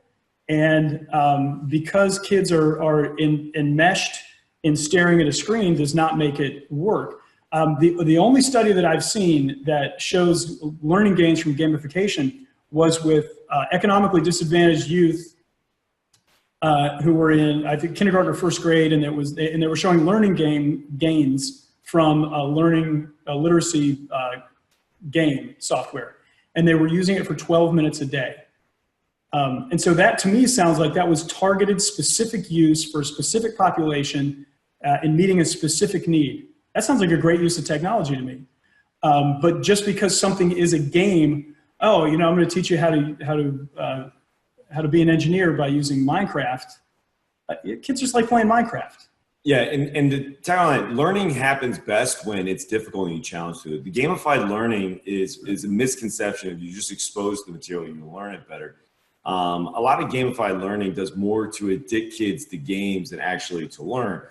and because kids are enmeshed in staring at a screen does not make it work. The only study that I've seen that shows learning gains from gamification was with economically disadvantaged youth who were in, I think, kindergarten or first grade, and they were showing learning gains from learning literacy game software, and they were using it for 12 minutes a day. And so that to me sounds like that was targeted specific use for a specific population in meeting a specific need. That sounds like a great use of technology to me. But just because something is a game, oh, I'm going to teach you how to be an engineer by using Minecraft. Kids just like playing Minecraft. Yeah, and to tag on that, learning happens best when it's difficult and you challenge to it. The gamified learning is a misconception. If you just expose the material, you learn it better. A lot of gamified learning does more to addict kids to games than actually to learn.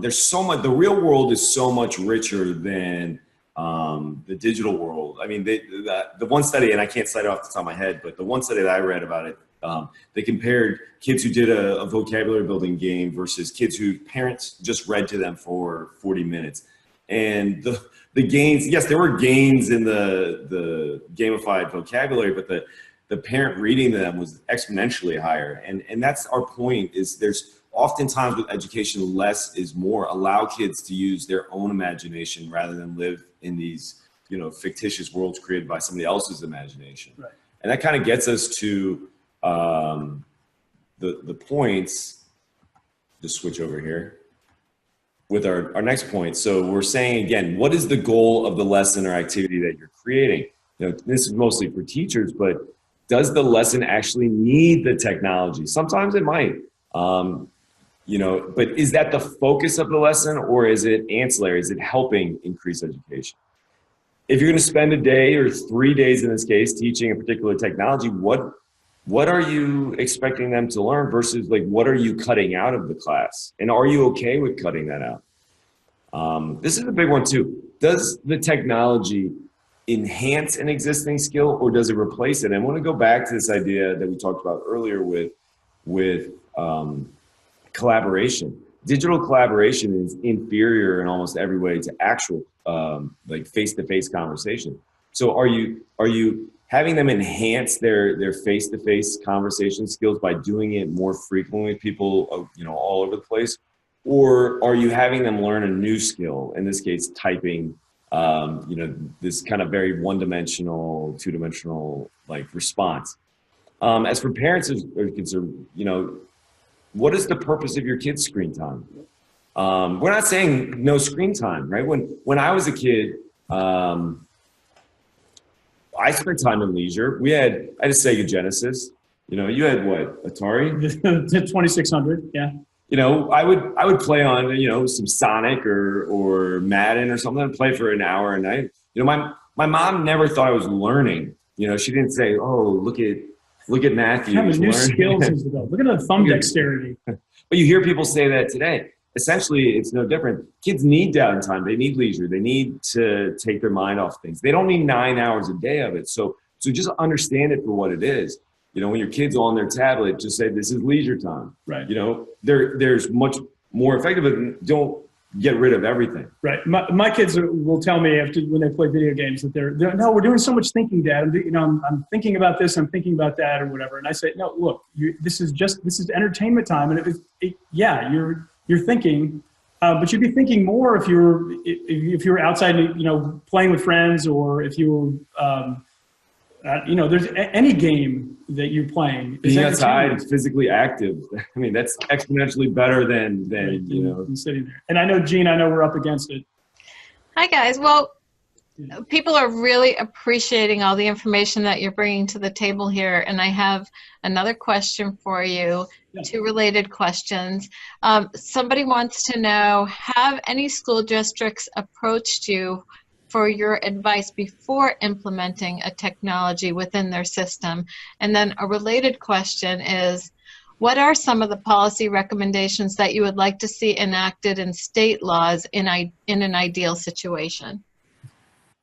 There's so much, the real world is so much richer than the digital world. I mean, the one study, and I can't cite it off the top of my head, but the one study that I read about it, they compared kids who did a vocabulary building game versus kids whose parents just read to them for 40 minutes. And the gains, yes, there were gains in the gamified vocabulary, but the parent reading them was exponentially higher. And that's our point, is there's oftentimes with education, less is more. Allow kids to use their own imagination rather than live in these, fictitious worlds created by somebody else's imagination. Right. And that kind of gets us to the points. Just switch over here with our next point. So we're saying again, what is the goal of the lesson or activity that you're creating? This is mostly for teachers, but does the lesson actually need the technology? Sometimes it might. But is that the focus of the lesson, or is it ancillary? Is it helping increase education? If you're going to spend a day or 3 days in this case teaching a particular technology, what are you expecting them to learn versus what are you cutting out of the class? And are you okay with cutting that out? This is a big one too. Does the technology enhance an existing skill or does it replace it? And I want to go back to this idea that we talked about earlier with collaboration. Digital collaboration is inferior in almost every way to actual face-to-face conversation. So are you having them enhance their face-to-face conversation skills by doing it more frequently with people all over the place? Or are you having them learn a new skill, in this case typing, this kind of very one-dimensional, two-dimensional response? As for parents are concerned, what is the purpose of your kid's screen time? We're not saying no screen time, right? When I was a kid, I spent time in leisure. I had a Sega Genesis. You had what, Atari? The 2600, yeah. I would play on some Sonic or Madden or something. I'd play for an hour a night. My mom never thought I was learning. She didn't say, "Oh, look at Look at Matthew. Kind of new skills he's developed. Look at the thumb dexterity. But you hear people say that today. Essentially, it's no different. Kids need downtime. They need leisure. They need to take their mind off things. They don't need 9 hours a day of it. So just understand it for what it is. You know, when your kid's on their tablet, just say, this is leisure time. Right. You know, there's much more effective, but don't get rid of everything. Right. My kids will tell me when they play video games that they're no, we're doing so much thinking, Dad. I'm thinking about this, I'm thinking about that, or whatever. And I say, no, look, this is entertainment time, and yeah, you're thinking, but you'd be thinking more if you were outside, playing with friends, or if you were, there's any game that you're playing. Being outside, physically active. I mean, that's exponentially better than sitting there. And I know, Gene, we're up against it. Hi, guys. Well, people are really appreciating all the information that you're bringing to the table here. And I have another question for you, two related questions. Somebody wants to know, have any school districts approached you for your advice before implementing a technology within their system? And then a related question is, what are some of the policy recommendations that you would like to see enacted in state laws in an ideal situation?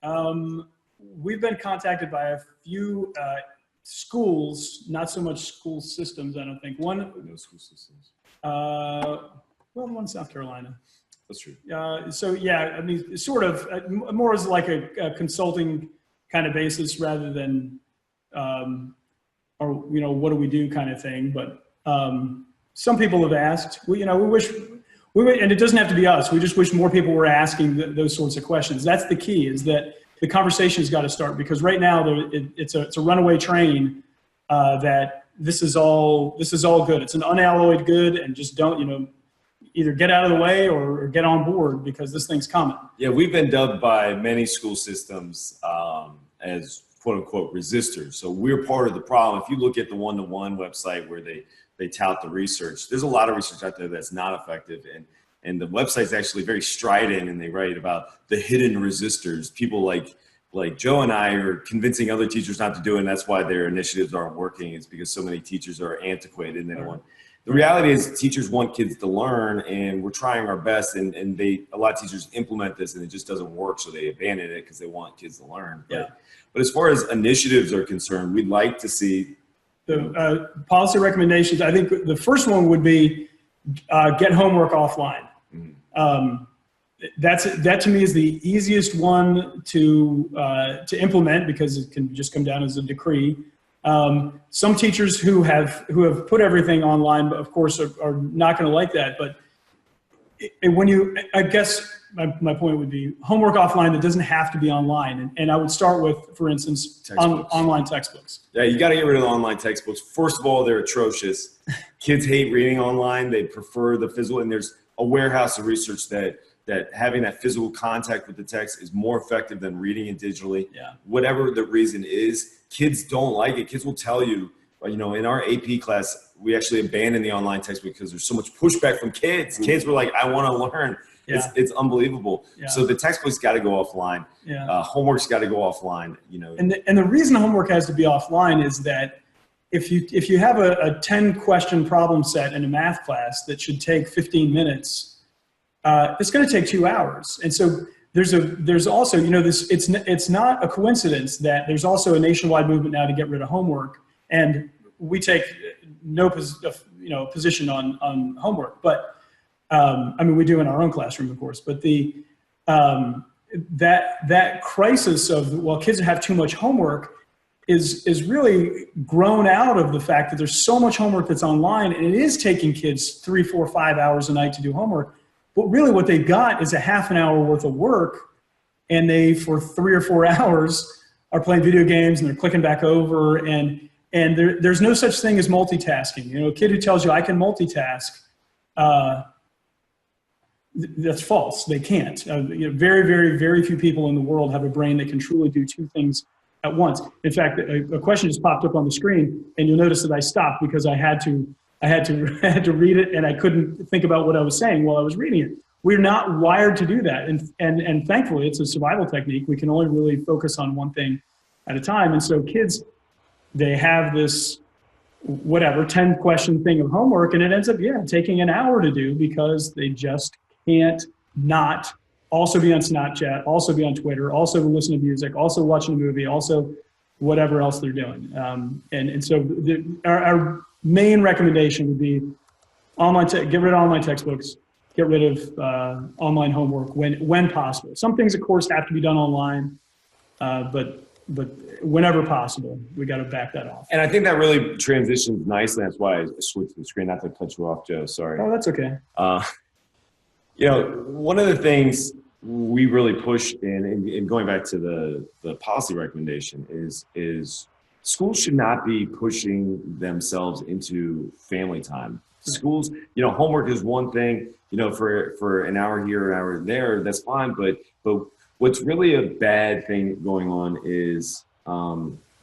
We've been contacted by a few schools, not so much school systems, I don't think. No school systems. One in South Carolina. That's true. So yeah, I mean, sort of more as like a consulting kind of basis rather than, or what do we do kind of thing. But some people have asked. We wish, and it doesn't have to be us. We just wish more people were asking those sorts of questions. That's the key. Is that the conversation's got to start, because right now it's a runaway train that this is all good. It's an unalloyed good, and just don't either get out of the way or get on board, because this thing's coming. Yeah, we've been dubbed by many school systems as quote unquote resistors. So we're part of the problem. If you look at the one-to-one website where they tout the research, there's a lot of research out there that's not effective. And the website's actually very strident, and they write about the hidden resistors. People like Joe and I are convincing other teachers not to do it, and that's why their initiatives aren't working. It's because so many teachers are antiquated and they don't want. The reality is teachers want kids to learn, and we're trying our best, and a lot of teachers implement this and it just doesn't work, so they abandon it because they want kids to learn. But as far as initiatives are concerned, we'd like to see the policy recommendations. I think the first one would be get homework offline. That to me is the easiest one to implement, because it can just come down as a decree. Some teachers who have put everything online, of course, are not going to like that. But I guess my point would be homework offline that doesn't have to be online. And I would start with, for instance, online textbooks. Yeah, you got to get rid of the online textbooks. First of all, they're atrocious. Kids hate reading online. They prefer the physical. And there's a warehouse of research that having that physical contact with the text is more effective than reading it digitally. Yeah. Whatever the reason is, kids don't like it. Kids will tell you, in our AP class, we actually abandoned the online textbook because there's so much pushback from kids. Kids were like, I want to learn. Yeah. It's unbelievable. Yeah. So the textbook's got to go offline. Yeah. Homework's got to go offline. And the reason homework has to be offline is that if you have a 10-question problem set in a math class that should take 15 minutes, it's going to take 2 hours. And so there's also, it's not a coincidence that there's also a nationwide movement now to get rid of homework. And we take no position on homework, but we do in our own classroom, of course. But that crisis of, kids have too much homework is really grown out of the fact that there's so much homework that's online, and it is taking kids 3, 4, 5 hours a night to do homework. But really what they got is a half an hour worth of work, and they, for 3 or 4 hours, are playing video games and they're clicking back over, and there's no such thing as multitasking. A kid who tells you I can multitask, that's false. They can't. Very, very, very few people in the world have a brain that can truly do two things at once. In fact, a question just popped up on the screen, and you'll notice that I stopped because I had to read it, and I couldn't think about what I was saying while I was reading it. We're not wired to do that, and thankfully, it's a survival technique. We can only really focus on one thing at a time, and so kids, they have this whatever 10 question thing of homework, and it ends up taking an hour to do because they just can't not also be on Snapchat, also be on Twitter, also listen to music, also watching a movie, also whatever else they're doing. And so our main recommendation would be get rid of online textbooks, get rid of online homework when possible. Some things, of course, have to be done online, but whenever possible, we got to back that off. And I think that really transitions nicely. That's why I switched the screen. Not to cut you off, Joe. Sorry. Oh, that's okay. One of the things we really push in going back to the policy recommendation is schools should not be pushing themselves into family time. Schools, homework is one thing, for an hour here, an hour there, that's fine. But what's really a bad thing going on is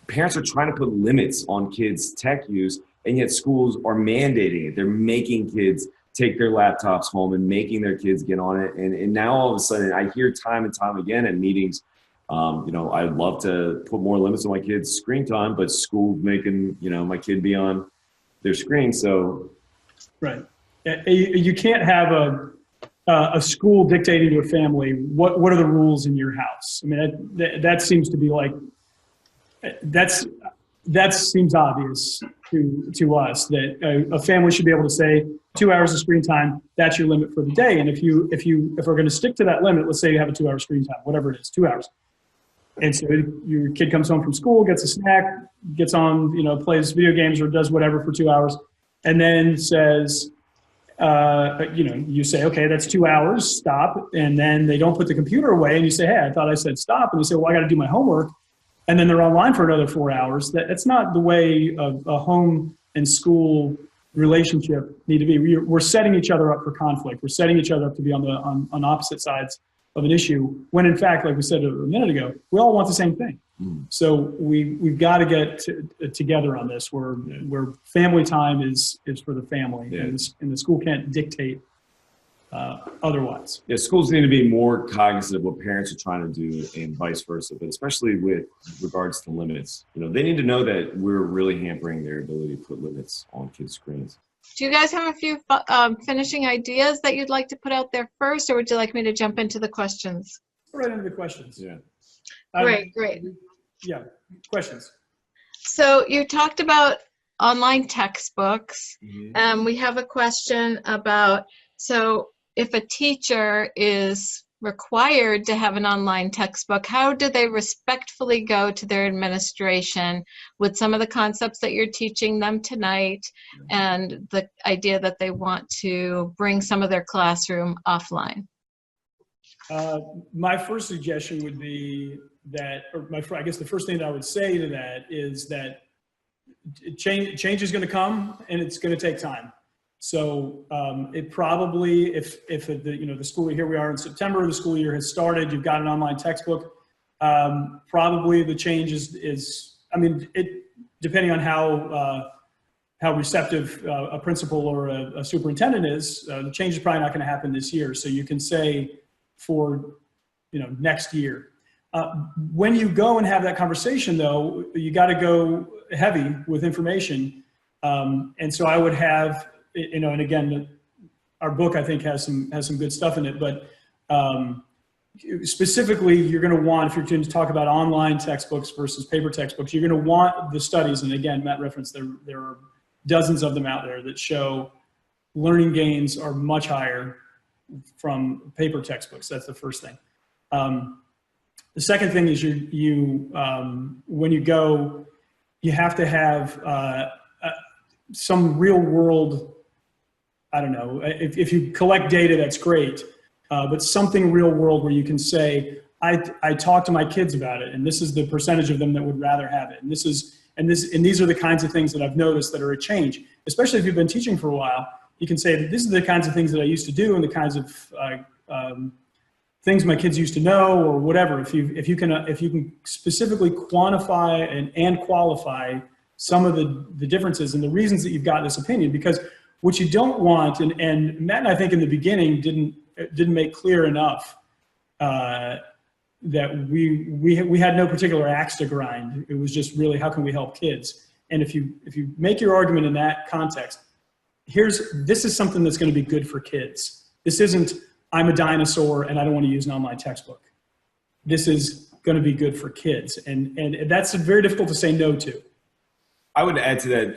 parents are trying to put limits on kids' tech use, and yet schools are mandating it. They're making kids take their laptops home and making their kids get on it. And now all of a sudden I hear time and time again in meetings, I'd love to put more limits on my kids' screen time, but school making, my kid be on their screen. So. Right. You can't have a school dictating to a family what are the rules in your house. I mean, that seems to be like, that seems obvious to us that a family should be able to say 2 hours of screen time, that's your limit for the day. And if we're going to stick to that limit, let's say you have a 2 hour screen time, whatever it is, 2 hours. And so your kid comes home from school, gets a snack, gets on, plays video games or does whatever for 2 hours, and then says, you say, okay, that's 2 hours, stop. And then they don't put the computer away and you say, hey, I thought I said stop. And they say, well, I got to do my homework. And then they're online for another 4 hours. That's not the way a home and school relationship need to be. We're setting each other up for conflict. We're setting each other up to be on opposite sides of an issue, when in fact, like we said a minute ago, we all want the same thing. So we've got to get together on this, where family time is for the family, and the school can't dictate otherwise. Yeah, schools need to be more cognizant of what parents are trying to do, and vice versa. But especially with regards to limits, they need to know that we're really hampering their ability to put limits on kids' screens. Do you guys have a few finishing ideas that you'd like to put out there first, or would you like me to jump into the questions? Right into the questions. Yeah. Great. Yeah, questions. So you talked about online textbooks. Mm-hmm. We have a question about, so if a teacher is required to have an online textbook, how do they respectfully go to their administration with some of the concepts that you're teaching them tonight and the idea that they want to bring some of their classroom offline? My first suggestion would be that, I guess the first thing that I would say to that is that change is going to come, and it's going to take time. So it probably, if the school, here we are in September, the school year has started, you've got an online textbook, probably the change is depending on how receptive a principal or a superintendent is, the change is probably not going to happen this year. So you can say for next year. When you go and have that conversation, though, you got to go heavy with information. And so I would have, and again, our book, I think, has some good stuff in it, but specifically, you're going to want, if you're going to talk about online textbooks versus paper textbooks, you're going to want the studies. And again, Matt referenced there are dozens of them out there that show learning gains are much higher from paper textbooks. That's the first thing. The second thing is when you go, you have to have some real world, I don't know, if you collect data, that's great, but something real world where you can say, I talked to my kids about it, and this is the percentage of them that would rather have it. And these are the kinds of things that I've noticed that are a change, especially if you've been teaching for a while. You can say that this is the kinds of things that I used to do and the kinds of things my kids used to know, or whatever. If you can specifically quantify and qualify some of the differences and the reasons that you've got this opinion, because what you don't want, and Matt and I think in the beginning didn't make clear enough that we had no particular axe to grind. It was just really, how can we help kids? And if you make your argument in that context, this is something that's going to be good for kids. This isn't, I'm a dinosaur and I don't want to use an online textbook. This is going to be good for kids. And that's very difficult to say no to. I would add to that,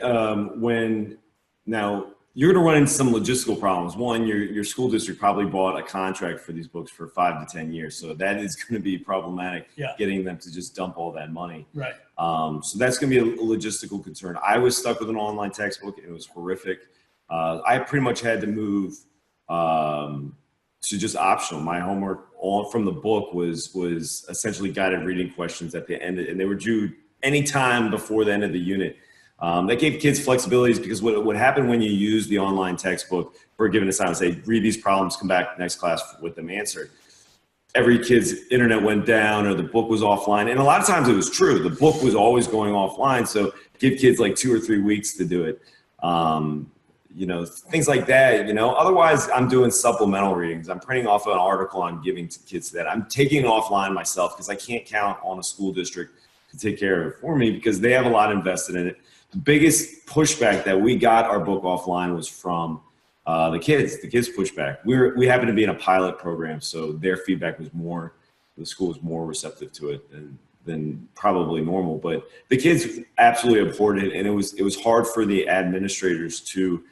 now you're going to run into some logistical problems. One, your school district probably bought a contract for these books for 5 to 10 years. So that is going to be problematic, getting them to just dump all that money. Right. So that's going to be a logistical concern. I was stuck with an online textbook. It was horrific. I pretty much had to move to just optional. My homework all from the book was essentially guided reading questions at the end, and they were due any time before the end of the unit. That gave kids flexibilities, because what happened when you use the online textbook for a given assignment, say, read these problems, come back next class with them answered. Every kid's internet went down or the book was offline. And a lot of times it was true. The book was always going offline. So give kids like 2 or 3 weeks to do it. Things like that, otherwise I'm doing supplemental readings. I'm printing off an article I'm giving to kids that I'm taking offline myself, because I can't count on a school district to take care of it for me, because they have a lot invested in it. The biggest pushback that we got our book offline was from the kids pushback. We happen to be in a pilot program, so their feedback was the school was more receptive to it than probably normal. But the kids absolutely abhorred it, and it was hard for the administrators to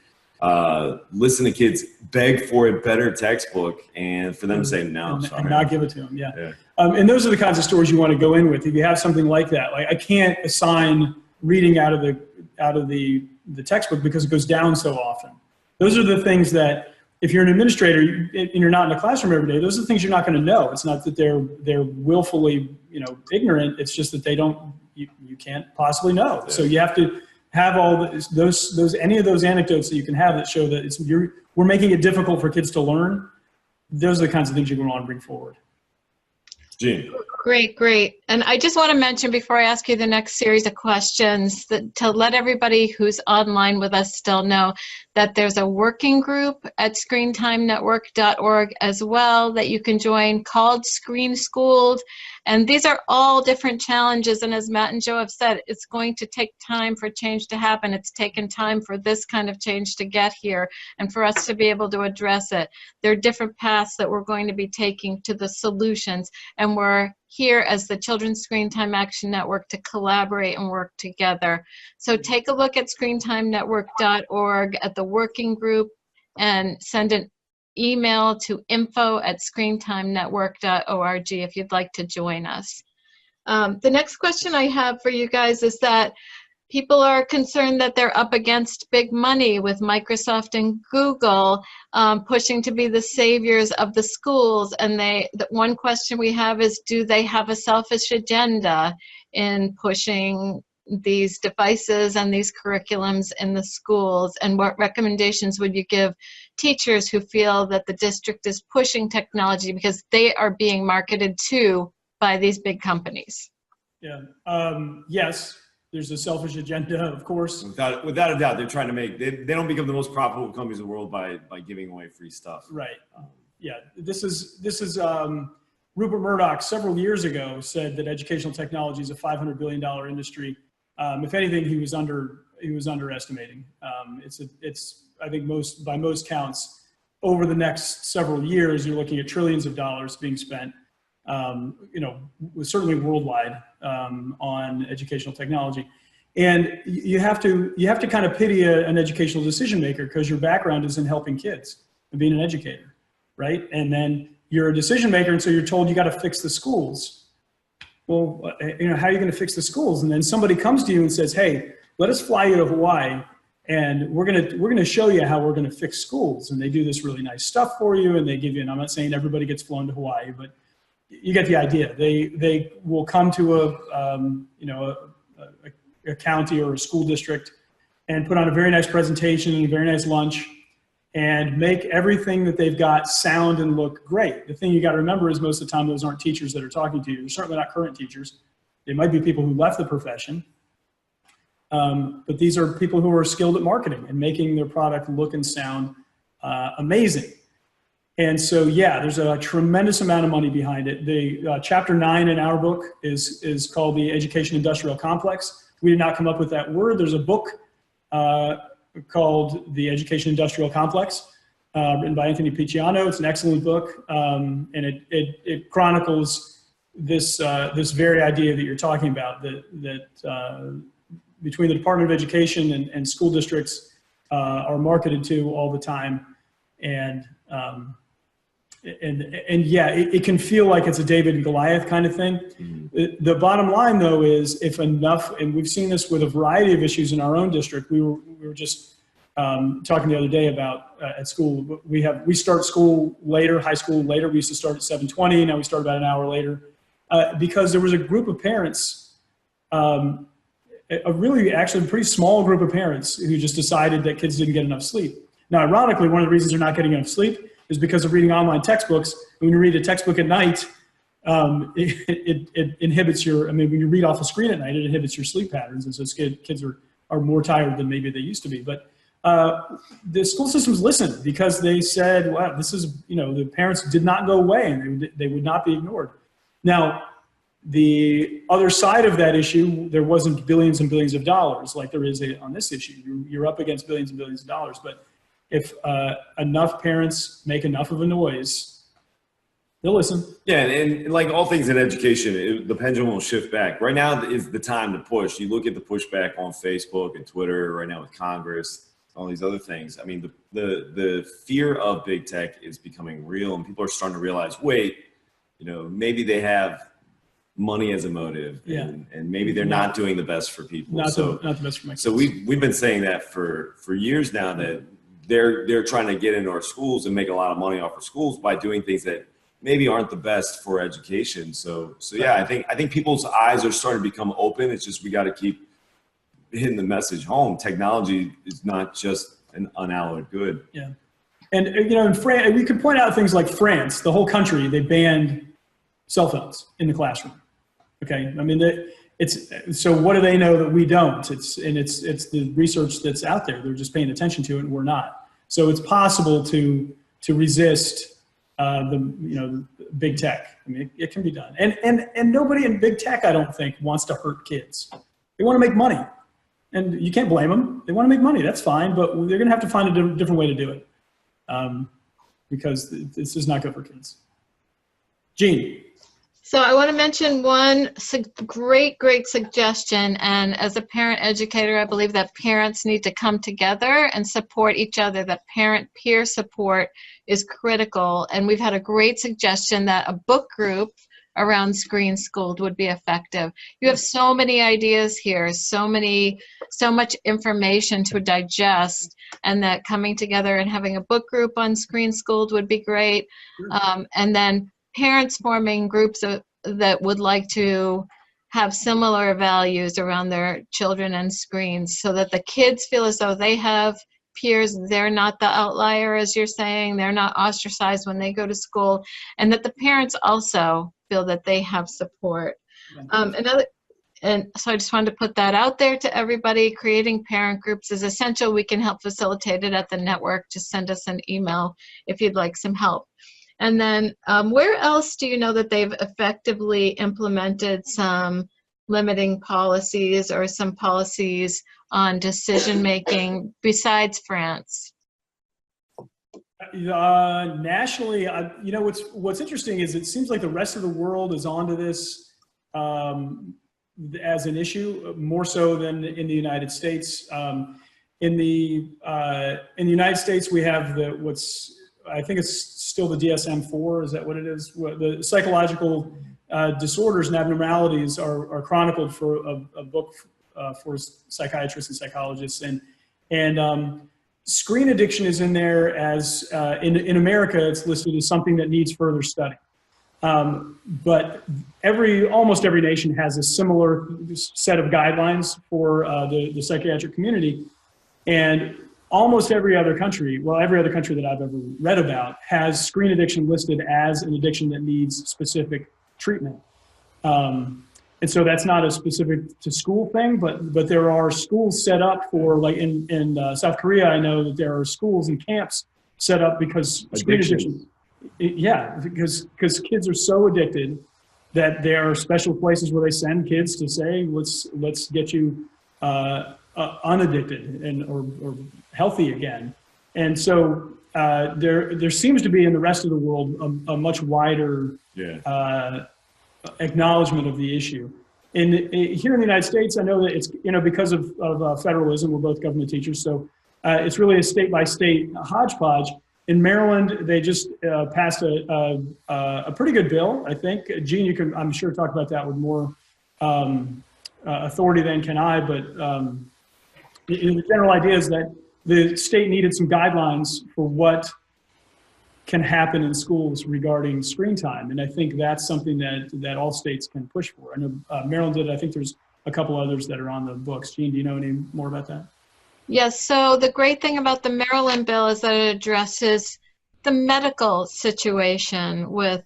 listen to kids beg for a better textbook and for them to say no, and not give it to them. Yeah. And those are the kinds of stories you want to go in with. If you have something like that, like I can't assign reading out of the textbook because it goes down so often. Those are the things that, if you're an administrator and you're not in a classroom every day, those are the things you're not going to know. It's not that they're willfully, ignorant. It's just that you can't possibly know. So you have to have all any of those anecdotes that you can have that show that we're making it difficult for kids to learn. Those are the kinds of things you're going to want to bring forward. Gene. Great. And I just want to mention, before I ask you the next series of questions, to let everybody who's online with us still know that there's a working group at screentimenetwork.org as well that you can join, called Screen Schooled. And these are all different challenges. And as Matt and Joe have said, it's going to take time for change to happen. It's taken time for this kind of change to get here and for us to be able to address it. There are different paths that we're going to be taking to the solutions. And we're here as the Children's Screen Time Action Network to collaborate and work together. So take a look at screentimenetwork.org at the working group and send an email to info@screentimenetwork.org if you'd like to join us. The next question I have for you guys is that people are concerned that they're up against big money with Microsoft and Google pushing to be the saviors of the schools. And the one question we have is, do they have a selfish agenda in pushing these devices and these curriculums in the schools? And what recommendations would you give teachers who feel that the district is pushing technology because they are being marketed to by these big companies? Yeah. Yes. There's a selfish agenda, of course. Without a doubt, they're trying to they don't become the most profitable companies in the world by giving away free stuff. Right. Yeah. This is Rupert Murdoch several years ago said that educational technology is a $500 billion industry. If anything, he was underestimating. It's I think by most counts, over the next several years, you're looking at trillions of dollars being spent. Certainly worldwide on educational technology, and you have to kind of pity an educational decision maker, because your background is in helping kids and being an educator, right? And then you're a decision maker, and so you're told you got to fix the schools. Well, how are you going to fix the schools? And then somebody comes to you and says, "Hey, let us fly you to Hawaii, and we're gonna show you how we're going to fix schools." And they do this really nice stuff for you, and they give you. And I'm not saying everybody gets flown to Hawaii, but you get the idea. They will come to a county or a school district and put on a very nice presentation and a very nice lunch and make everything that they've got sound and look great. The thing you got to remember is most of the time those aren't teachers that are talking to you. They're certainly not current teachers. They might be people who left the profession. But these are people who are skilled at marketing and making their product look and sound amazing. And so, yeah, there's a tremendous amount of money behind it. The chapter 9 in our book is called the Education Industrial Complex. we did not come up with that word. There's a book called The Education Industrial Complex, written by Anthony Picciano. It's an excellent book, and it chronicles this very idea that you're talking about, that between the Department of Education and school districts are marketed to all the time, and yeah, it can feel like it's a David and Goliath kind of thing. Mm-hmm. The bottom line, though, is if enough, and we've seen this with a variety of issues in our own district. We were just talking the other day about at school. We start school later, high school later. We used to start at 7:20. Now we start about an hour later because there was a group of parents, actually pretty small group of parents who just decided that kids didn't get enough sleep. Now, ironically, one of the reasons they're not getting enough sleep is because of reading online textbooks. When you read a textbook at night, it inhibits when you read off a screen at night, it inhibits your sleep patterns. And so kids are more tired than maybe they used to be. But the school systems listened because they said, wow, this is, the parents did not go away and they would not be ignored. Now, the other side of that issue, there wasn't billions and billions of dollars like there is on this issue. You're up against billions and billions of dollars. But if enough parents make enough of a noise, they'll listen. Yeah, and like all things in education, the pendulum will shift back. Right now is the time to push. You look at the pushback on Facebook and Twitter right now with Congress, all these other things. I mean, the fear of big tech is becoming real, and people are starting to realize, wait, maybe they have money as a motive, and maybe they're not doing the best for people. Not the best for my kids. So we've been saying that for years now, that they're trying to get into our schools and make a lot of money off our schools by doing things that maybe aren't the best for education. So yeah, I think people's eyes are starting to become open. It's just we got to keep hitting the message home. Technology is not just an unalloyed good. Yeah, and in France, we could point out things like France, the whole country, they banned cell phones in the classroom. Okay, I mean, so what do they know that we don't? It's the research that's out there. They're just paying attention to it, and we're not. So it's possible to resist the big tech. I mean, it can be done. And nobody in big tech, I don't think, wants to hurt kids. They want to make money, and you can't blame them. They want to make money. That's fine, but they're going to have to find a different way to do it because this is not good for kids. Jean. So I want to mention one great suggestion, and as a parent educator, I believe that parents need to come together and support each other. That parent-peer support is critical, and we've had a great suggestion that a book group around Screen Schooled would be effective. You have so many ideas here, so much information to digest, and that coming together and having a book group on Screen Schooled would be great. And then parents forming groups that would like to have similar values around their children and screens, so that the kids feel as though they have peers, they're not the outlier, as you're saying, they're not ostracized when they go to school, and that the parents also feel that they have support. And so I just wanted to put that out there to everybody. Creating parent groups is essential. We can help facilitate it at the network. Just send us an email if you'd like some help. And then where else do you know that they've effectively implemented some limiting policies or some policies on decision-making besides France? Nationally, what's interesting is it seems like the rest of the world is onto this as an issue, more so than in the United States. In the United States, we have I think it's still the DSM-4. Is that what it is? The psychological disorders and abnormalities are chronicled for a book for psychiatrists and psychologists, and screen addiction is in there as in America it's listed as something that needs further study. But almost every nation has a similar set of guidelines for the psychiatric community, and almost every other country that I've ever read about has screen addiction listed as an addiction that needs specific treatment. And so that's not a specific to school thing, but there are schools set up for, like in South Korea, I know that there are schools and camps set up because screen addiction. Yeah, because kids are so addicted that there are special places where they send kids to say, let's get you unaddicted and or healthy again. And so there seems to be in the rest of the world a much wider acknowledgement of the issue. Here in the United States, I know that it's, because of federalism, we're both government teachers, so it's really a state-by-state hodgepodge. In Maryland, they just passed a pretty good bill, I think. Gene, you can, I'm sure, talk about that with more authority than can I, but the general idea is that the state needed some guidelines for what can happen in schools regarding screen time. And I think that's something that all states can push for. I know Maryland did. I think there's a couple others that are on the books. Gene, do you know any more about that? Yes, so the great thing about the Maryland bill is that it addresses the medical situation with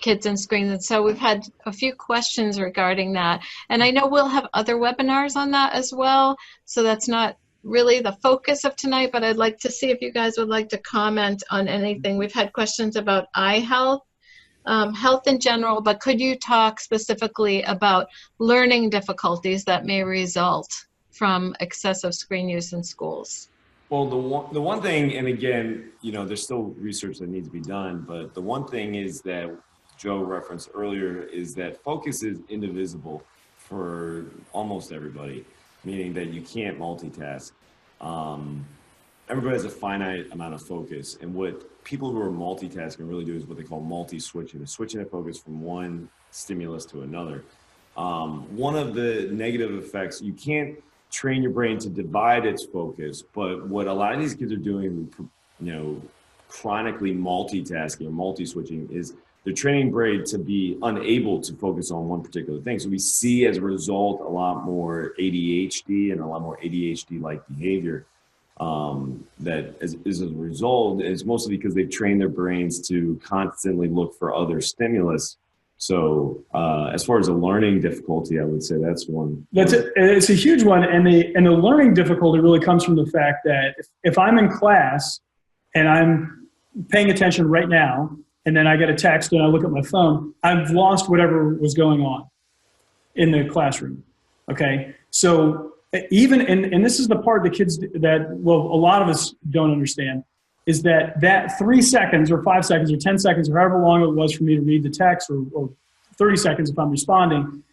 kids and screens. And so we've had a few questions regarding that. And I know we'll have other webinars on that as well. So that's not really the focus of tonight, but I'd like to see if you guys would like to comment on anything. We've had questions about eye health, health in general, but could you talk specifically about learning difficulties that may result from excessive screen use in schools? Well, the one thing, and again, there's still research that needs to be done, but the one thing is that Joe referenced earlier is that focus is indivisible for almost everybody, meaning that you can't multitask. Everybody has a finite amount of focus, and what people who are multitasking really do is what they call multi-switching. They're switching their focus from one stimulus to another. One of the negative effects, you can't train your brain to divide its focus, but what a lot of these kids are doing, chronically multitasking or multi-switching, is they're training brain to be unable to focus on one particular thing. So we see as a result a lot more ADHD and a lot more ADHD-like behavior that is a result. And it's mostly because they've trained their brains to constantly look for other stimulus. So as far as a learning difficulty, I would say that's one. It's a huge one, and the learning difficulty really comes from the fact that if I'm in class and I'm paying attention right now, and then I get a text and I look at my phone, I've lost whatever was going on in the classroom. Okay, so even and this is the part the kids that a lot of us don't understand, is that 3 seconds or 5 seconds or 10 seconds or however long it was for me to read the text, or 30 seconds if I'm responding,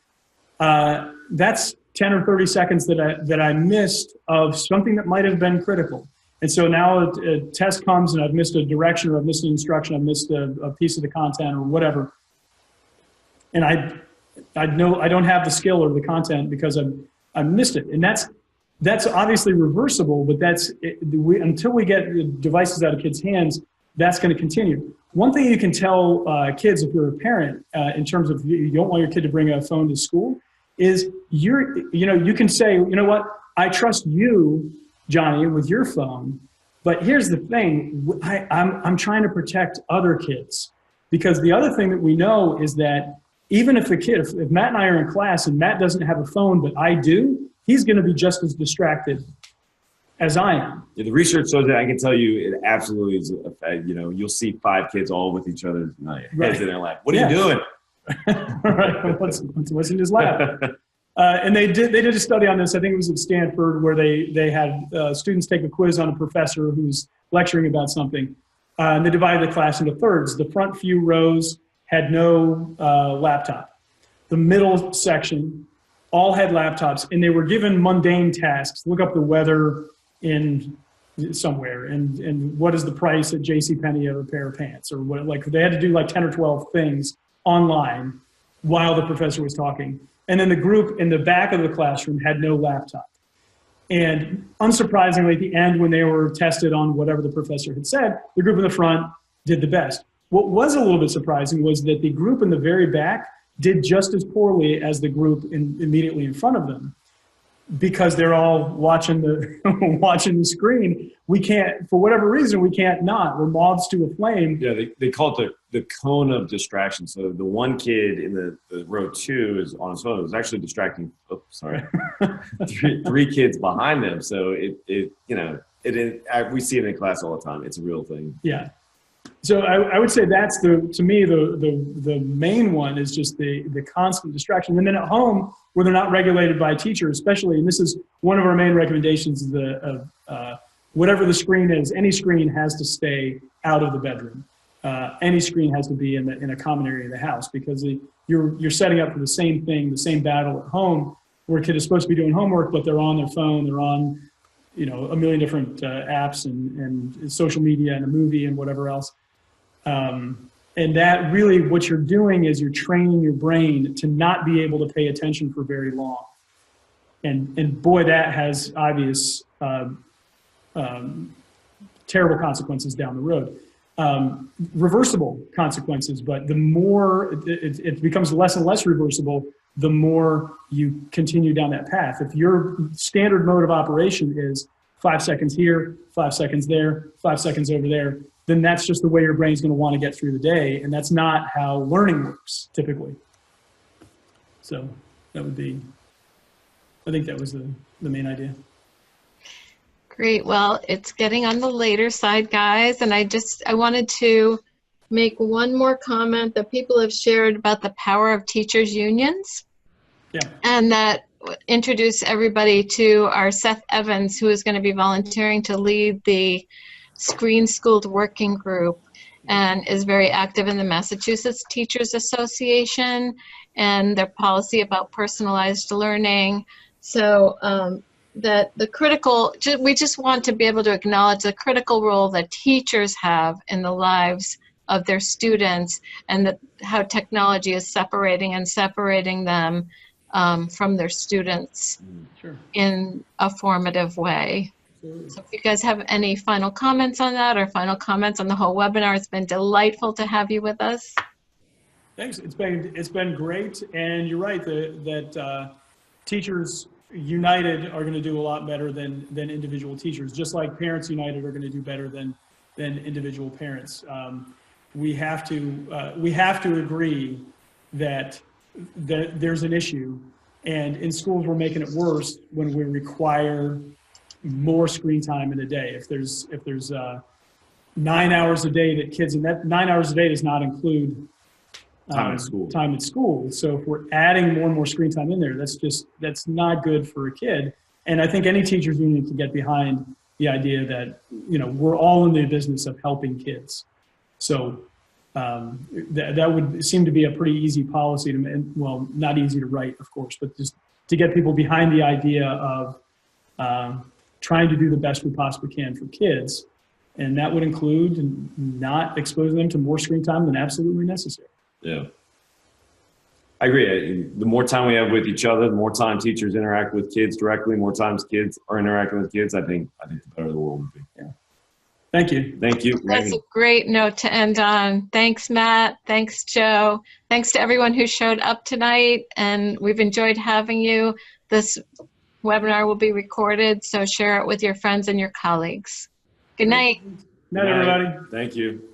that's 10 or 30 seconds that I missed of something that might have been critical. And so now a test comes and I've missed a direction, or I've missed an instruction, I've missed a piece of the content or whatever. And I know I don't have the skill or the content because I missed it. And that's obviously reversible, but until we get the devices out of kids' hands, that's going to continue. One thing you can tell kids, if you're a parent, in terms of you don't want your kid to bring a phone to school, is you can say, you know what, I trust you, Johnny, with your phone, but here's the thing, I'm trying to protect other kids, because the other thing that we know is that even if if Matt and I are in class and Matt doesn't have a phone, but I do, he's going to be just as distracted as I am. Yeah, the research shows that. I can tell you, it absolutely is. You'll see 5 kids all with each other's heads in their lap. What are you doing? Right. What's in his lap? And they did a study on this. I think it was at Stanford, where they had students take a quiz on a professor who's lecturing about something. And they divided the class into thirds. The front few rows had no laptop. The middle section all had laptops, and they were given mundane tasks. Look up the weather in somewhere, and what is the price at JCPenney of a pair of pants, or what, like they had to do like 10 or 12 things online while the professor was talking. And then the group in the back of the classroom had no laptop. And unsurprisingly, at the end, when they were tested on whatever the professor had said, the group in the front did the best. What was a little bit surprising was that the group in the very back did just as poorly as the group immediately in front of them, because they're all watching the screen. We can't, for whatever reason, we can't not. We're moths to a flame. Yeah, they call it the cone of distraction. So the one kid in the row 2 is on his phone. It was actually distracting. Oh, sorry, three kids behind them. So we see it in class all the time. It's a real thing. Yeah. So I would say that's to me, the main one is just the constant distraction. And then at home, where they're not regulated by a teacher, especially, and this is one of our main recommendations, whatever the screen is, any screen has to stay out of the bedroom. Any screen has to be in a common area of the house, because you're setting up for the same thing, the same battle at home, where a kid is supposed to be doing homework, but they're on their phone, they're on, a million different apps and social media and a movie and whatever else. And that really, what you're doing is you're training your brain to not be able to pay attention for very long. And boy, that has obvious terrible consequences down the road. Reversible consequences, but the more it becomes less and less reversible, the more you continue down that path. If your standard mode of operation is 5 seconds here, 5 seconds there, 5 seconds over there, then that's just the way your brain's going to want to get through the day, and that's not how learning works typically. So that would be, I think that was the main idea. Great. Well, it's getting on the later side, guys, and I wanted to make one more comment that people have shared about the power of teachers' unions. Yeah. And that introduce everybody to our Seth Evans, who is going to be volunteering to lead the Screen Schooled Working Group and is very active in the Massachusetts Teachers Association and their policy about personalized learning. So that we just want to be able to acknowledge the critical role that teachers have in the lives of their students, and how technology is separating them from their students in a formative way. So if you guys have any final comments on that, or final comments on the whole webinar, it's been delightful to have you with us. Thanks. It's been great, and you're right that Teachers United are going to do a lot better than individual teachers, just like Parents United are going to do better than individual parents. We have to agree that there's an issue, and in schools we're making it worse when we require more screen time in a day. If there's 9 hours a day that kids, and that 9 hours a day does not include time at school. So if we're adding more and more screen time in there, that's not good for a kid. And I think any teachers union can get behind the idea that we're all in the business of helping kids. So that would seem to be a pretty easy policy well, not easy to write, of course, but just to get people behind the idea of trying to do the best we possibly can for kids. And that would include not exposing them to more screen time than absolutely necessary. Yeah. I agree. The more time we have with each other, the more time teachers interact with kids directly, more times kids are interacting with kids, I think the better the world would be. Yeah. Thank you. Thank you. That's a great note to end on. Thanks, Matt. Thanks, Joe. Thanks to everyone who showed up tonight, and we've enjoyed having you. This webinar will be recorded, so share it with your friends and your colleagues. Good night. Good night, everybody. Thank you.